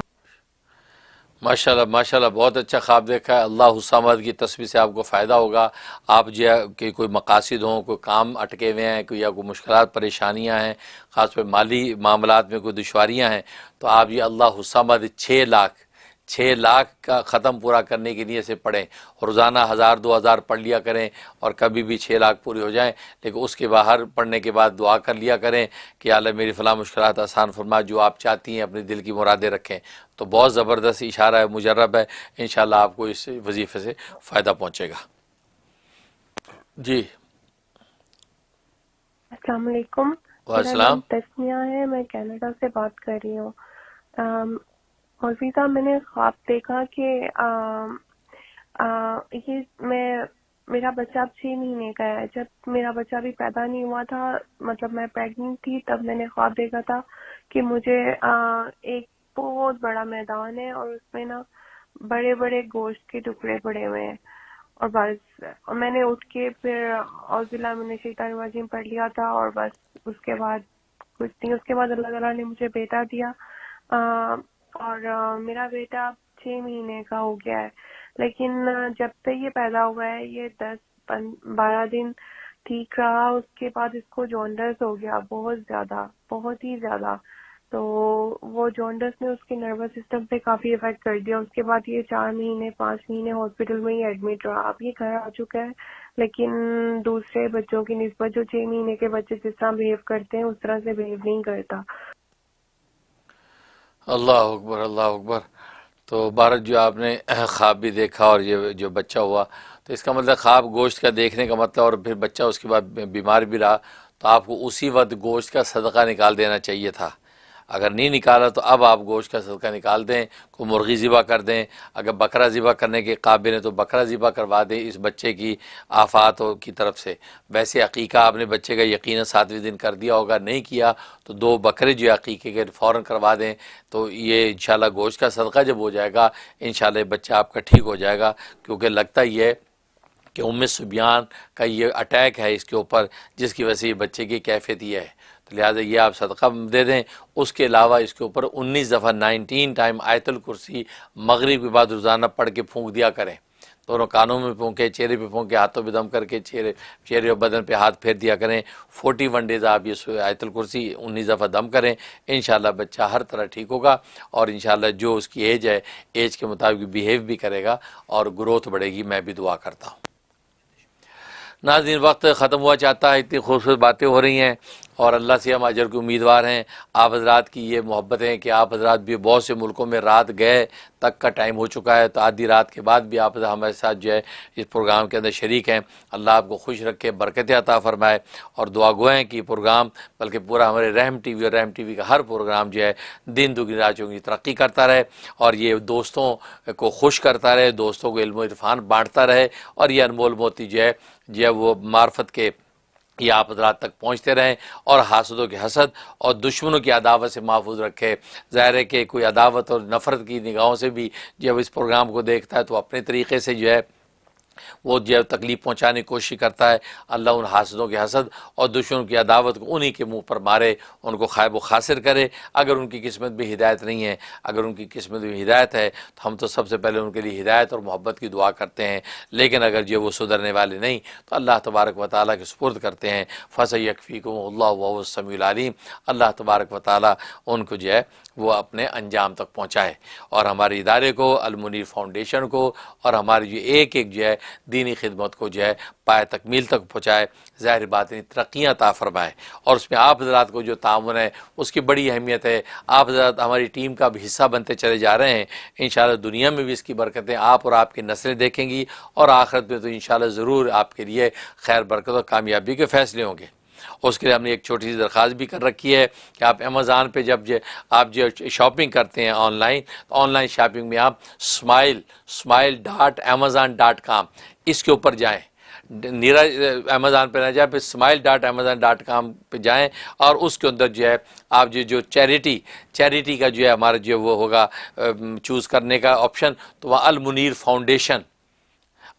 Speaker 1: ماشاءاللہ ماشاءاللہ، بہت اچھا خواب دیکھا ہے۔ اللہ الصمد کی تسبیح سے آپ کو فائدہ ہوگا۔ آپ جو ہے کہ کوئی مقاصد ہوں، کوئی کام اٹکے ہوئے ہیں، یا کوئی مشکلات پریشانیاں ہیں، خاص طور مالی معاملات میں کوئی دشواریاں ہیں، تو آپ یہ اللہ الصمد 6 لاکھ کا ختم پورا کرنے کے لیے سے پڑھیں، روزانہ 1000-2000 پڑھ لیا کریں، اور کبھی بھی 6 لاکھ پوری ہو جائیں، لیکن اس کے باہر پڑھنے کے بعد دعا کر لیا کریں کہ یا اللہ میری فلاں مشکلات آسان فرما، جو آپ چاہتی ہیں اپنے دل کی مرادیں رکھیں۔ تو بہت زبردست اشارہ ہے، مجرب ہے، انشاءاللہ آپ کو اس وظیفے سے فائدہ پہنچے گا۔ جی
Speaker 21: السلام علیکم،
Speaker 1: وعلیکم
Speaker 21: میرا نام
Speaker 1: السلام۔
Speaker 21: تسمیہ ہے، میں کینیڈا سے بات کر رہی ہوں۔ مولوی صاحب، میں نے خواب دیکھا کہ میرا بچہ اب 6 مہینے کا ہے۔ جب میرا بچہ بھی پیدا نہیں ہوا تھا، مطلب میں پریگننٹ تھی، تب میں نے خواب دیکھا تھا کہ مجھے ایک بہت بڑا میدان ہے، اور اس میں نا بڑے بڑے گوشت کے ٹکڑے پڑے ہوئے ہیں، اور بس میں نے اٹھ کے پھر اعوذ باللہ من الشیطان الرجیم پڑھ لیا تھا، اور بس اس کے بعد کچھ نہیں۔ اس کے بعد اللہ تعالیٰ نے مجھے بیٹا دیا، اور میرا بیٹا اب 6 مہینے کا ہو گیا ہے، لیکن جب سے یہ پیدا ہوا ہے یہ 10-12 دن ٹھیک رہا، اس کے بعد اس کو جونڈس ہو گیا، بہت ہی زیادہ۔ تو وہ جونڈس نے اس کے نروس سسٹم پہ کافی افیکٹ کر دیا۔ اس کے بعد یہ 4 مہینے 5 مہینے ہاسپٹل میں ہی ایڈمٹ رہا۔ اب یہ گھر آ چکا ہے، لیکن دوسرے بچوں کی نسبت جو 6 مہینے کے بچے جس طرح بہیو کرتے ہیں اس طرح سے بہیو نہیں کرتا۔
Speaker 1: اللہ اکبر، اللہ اکبر۔ تو بھارت جو آپ نے خواب بھی دیکھا اور یہ جو بچہ ہوا، تو اس کا مطلب خواب گوشت کا دیکھنے کا مطلب، اور پھر بچہ اس کے بعد بیمار بھی رہا، تو آپ کو اسی وقت گوشت کا صدقہ نکال دینا چاہیے تھا۔ اگر نہیں نکالا تو اب آپ گوشت کا صدقہ نکال دیں، کوئی مرغی ذبح کر دیں، اگر بکرا ذبح کرنے کے قابل ہیں تو بکرا ذبح کروا دیں اس بچے کی آفات کی طرف سے۔ ویسے عقیقہ آپ نے بچے کا یقیناً 7ویں دن کر دیا ہوگا، نہیں کیا تو 2 بکرے جو عقیقے کے فوراً کروا دیں، تو یہ انشاءاللہ گوشت کا صدقہ جب ہو جائے گا انشاءاللہ یہ بچہ آپ کا ٹھیک ہو جائے گا، کیونکہ لگتا یہ ہے کہ سبیان کا یہ اٹیک ہے اس کے اوپر، جس کی وجہ سے یہ بچے کی کیفیت یہ ہے، تو لہٰذا یہ آپ صدقہ دے دیں۔ اس کے علاوہ اس کے اوپر 19 دفعہ 19 ٹائم آیت الکرسی مغرب کے بعد روزانہ پڑھ کے پھونک دیا کریں، دونوں کانوں میں پھونکے، چہرے پہ پھونکے، ہاتھوں پہ دم کر کے چہرے اور بدن پہ ہاتھ پھیر دیا کریں۔ 41 ڈیز آپ یہ آیت الکرسی 19 دفعہ دم کریں، انشاءاللہ بچہ ہر طرح ٹھیک ہوگا، اور انشاءاللہ جو اس کی ایج ہے ایج کے مطابق بیہیو بھی کرے گا اور گروتھ بڑھے گی۔ میں بھی دعا کرتا ہوں۔ ناظرین، وقت ختم ہوا چاہتا ہے، اتنی خوبصورت باتیں ہو رہی ہیں، اور اللہ سے ہم اجر کے امیدوار ہیں۔ آپ حضرات کی یہ محبت ہے کہ آپ حضرات بھی بہت سے ملکوں میں رات گئے تک کا ٹائم ہو چکا ہے، تو آدھی رات کے بعد بھی آپ ہمارے ساتھ جو ہے اس پروگرام کے اندر شریک ہیں۔ اللہ آپ کو خوش رکھے، برکتیں عطا فرمائے، اور دعا گو ہیں کہ یہ پروگرام بلکہ پورا ہمارے رحم ٹی وی اور رحم ٹی وی کا ہر پروگرام جو ہے دن دگنی رات چوگنی ترقی کرتا رہے، اور یہ دوستوں کو خوش کرتا رہے، دوستوں کو علم و عرفان بانٹتا رہے، اور یہ انمول موتی جو ہے وہ معرفت کے یہ آپ حضرات تک پہنچتے رہیں، اور حاسدوں کے حسد اور دشمنوں کی عداوت سے محفوظ رکھے۔ ظاہر ہے کہ کوئی عداوت اور نفرت کی نگاہوں سے بھی جب اس پروگرام کو دیکھتا ہے تو اپنے طریقے سے جو ہے وہ جو ہے تکلیف پہنچانے کی کوشش کرتا ہے۔ اللہ ان حاسدوں کے حسد اور دشمنوں کی عداوت کو انہی کے منہ پر مارے، ان کو خائب و خاسر کرے۔ اگر ان کی قسمت میں ہدایت نہیں ہے، اگر ان کی قسمت میں ہدایت ہے تو ہم تو سب سے پہلے ان کے لیے ہدایت اور محبت کی دعا کرتے ہیں، لیکن اگر جو وہ سدھرنے والے نہیں تو اللہ تبارک و تعالیٰ کے سپرد کرتے ہیں۔ فَسَيَكْفِيكُمُ اللَّهُ وَهُوَ السَّمِيعُ الْعَلِيمُ۔ اللہ تبارک و تعالیٰ ان کو جو ہے وہ اپنے انجام تک پہنچائے، اور ہمارے ادارے کو، المنیر فاؤنڈیشن کو، اور ہمارے جو ایک جو ہے دینی خدمت کو جو ہے پائے تکمیل تک پہنچائے، ظاہر بات نہیں ترقیاں عطا فرمائے، اور اس میں آپ حضرات کو جو تعاون ہے اس کی بڑی اہمیت ہے۔ آپ حضرات ہماری ٹیم کا بھی حصہ بنتے چلے جا رہے ہیں، انشاءاللہ دنیا میں بھی اس کی برکتیں آپ اور آپ کی نسلیں دیکھیں گی، اور آخرت میں تو انشاءاللہ ضرور آپ کے لیے خیر برکت اور کامیابی کے فیصلے ہوں گے۔ اس کے لیے ہم نے ایک چھوٹی سی درخواست بھی کر رکھی ہے کہ آپ امیزون پہ جب آپ شاپنگ کرتے ہیں آن لائن، تو آن لائن شاپنگ میں آپ smile.amazon.com اس کے اوپر جائیں، نیرج امیزون پہ نہ جائیں، پہ smile.amazon.com پہ جائیں، اور اس کے اندر جو ہے آپ جو چیریٹی کا جو ہے ہمارا جو وہ ہوگا چوز کرنے کا آپشن، تو وہاں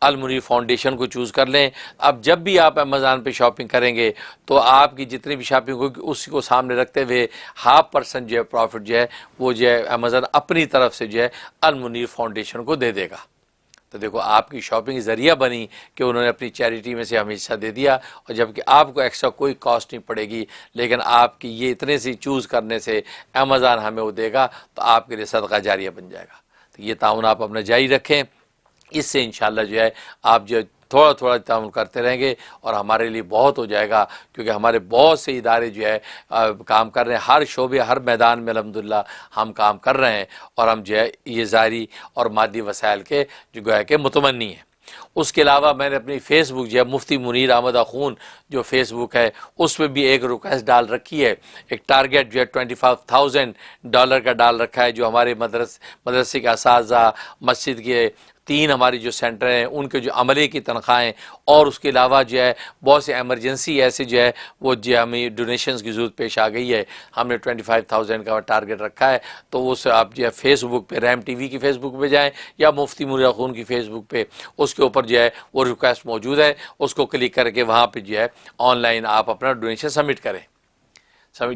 Speaker 1: المنیر فاؤنڈیشن کو چوز کر لیں۔ اب جب بھی آپ امیزون پہ شاپنگ کریں گے تو آپ کی جتنی بھی شاپنگ ہوگی اسی کو سامنے رکھتے ہوئے 0.5% جو ہے پروفٹ جو ہے وہ جو ہے امیزون اپنی طرف سے جو ہے المنیر فاؤنڈیشن کو دے دے گا۔ تو دیکھو آپ کی شاپنگ ذریعہ بنی کہ انہوں نے اپنی چیریٹی میں سے ہمیں حصہ دے دیا، اور جبکہ آپ کو ایکسٹرا کوئی کاسٹ نہیں پڑے گی، لیکن آپ کی یہ اتنے سے چوز کرنے سے امیزون ہمیں وہ دے گا، تو آپ کے لیے صدقہ جاریہ بن جائے گا۔ تو یہ تعاون آپ اپنا جاری رکھیں، اس سے انشاءاللہ جو ہے آپ جو تھوڑا تھوڑا تعاون کرتے رہیں گے، اور ہمارے لیے بہت ہو جائے گا، کیونکہ ہمارے بہت سے ادارے جو ہے کام کر رہے ہیں، ہر شعبے ہر میدان میں الحمدللہ ہم کام کر رہے ہیں، اور ہم جو ہے یہ ظاہری اور مادی وسائل کے جو گویا کہ متمنی ہیں۔ اس کے علاوہ میں نے اپنی فیس بک جو ہے مفتی منیر احمد اخون جو فیس بک ہے اس میں بھی ایک ریکویسٹ ڈال رکھی ہے، ایک ٹارگیٹ جو ہے $25,000 کا ڈال رکھا ہے، جو ہمارے مدرسے کے اساتذہ، مسجد کے 3 ہماری جو سینٹر ہیں ان کے جو عملے کی تنخواہیں، اور اس کے علاوہ جو ہے بہت سے ایمرجنسی ایسے جو ہے وہ جو ہمیں ڈونیشنز کی ضرورت پیش آ گئی ہے، ہم نے 25,000 کا ٹارگیٹ رکھا ہے۔ تو اس آپ جو ہے فیس بک پہ رحم ٹی وی کی فیس بک پہ جائیں یا مفتی منیر اخون کی فیس بک پہ، اس کے اوپر جو ہے وہ ریکویسٹ موجود ہے، اس کو کلک کر کے وہاں پہ جو ہے آن لائن آپ اپنا ڈونیشن سبمٹ کریں۔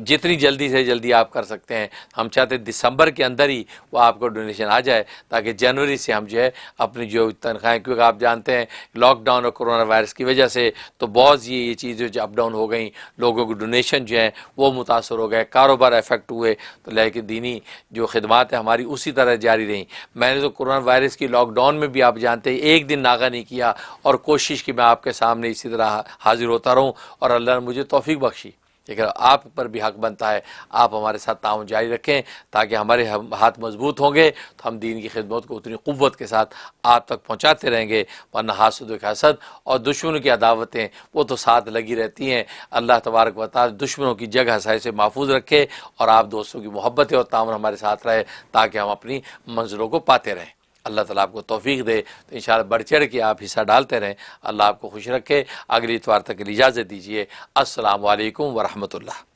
Speaker 1: جتنی جلدی سے جلدی آپ کر سکتے ہیں، ہم چاہتے ہیں دسمبر کے اندر ہی وہ آپ کو ڈونیشن آ جائے، تاکہ جنوری سے ہم جو ہے اپنی جو تنخواہیں، کیونکہ آپ جانتے ہیں لاک ڈاؤن اور کرونا وائرس کی وجہ سے تو بہت یہ چیزیں جو اپ ڈاؤن ہو گئیں، لوگوں کو ڈونیشن جو ہیں وہ متاثر ہو گئے، کاروبار افیکٹ ہوئے، تو لیکن دینی جو خدمات ہیں ہماری اسی طرح جاری رہیں۔ میں نے تو کرونا وائرس کی لاک ڈاؤن میں بھی آپ جانتے ہیں ایک دن ناغہ نہیں کیا، اور کوشش کی میں آپ کے سامنے اسی طرح حاضر ہوتا رہوں، اور اللہ نے مجھے توفیق بخشی۔ لیکن آپ پر بھی حق بنتا ہے آپ ہمارے ساتھ تعاون جاری رکھیں، تاکہ ہمارے ہاتھ مضبوط ہوں گے تو ہم دین کی خدمت کو اتنی قوت کے ساتھ آپ تک پہنچاتے رہیں گے، ورنہ حاسد و حسد اور دشمنوں کی عداوتیں وہ تو ساتھ لگی رہتی ہیں۔ اللہ تبارک و تعالی دشمنوں کی جگہ ہسائی سے محفوظ رکھے، اور آپ دوستوں کی محبت اور تعاون ہمارے ساتھ رہے، تاکہ ہم اپنی منزلوں کو پاتے رہیں۔ اللہ تعالیٰ آپ کو توفیق دے، تو انشاءاللہ بڑھ چڑھ کے آپ حصہ ڈالتے رہیں۔ اللہ آپ کو خوش رکھے۔ اگلی اتوار تک اجازت دیجیے۔ السلام علیکم ورحمۃ اللہ۔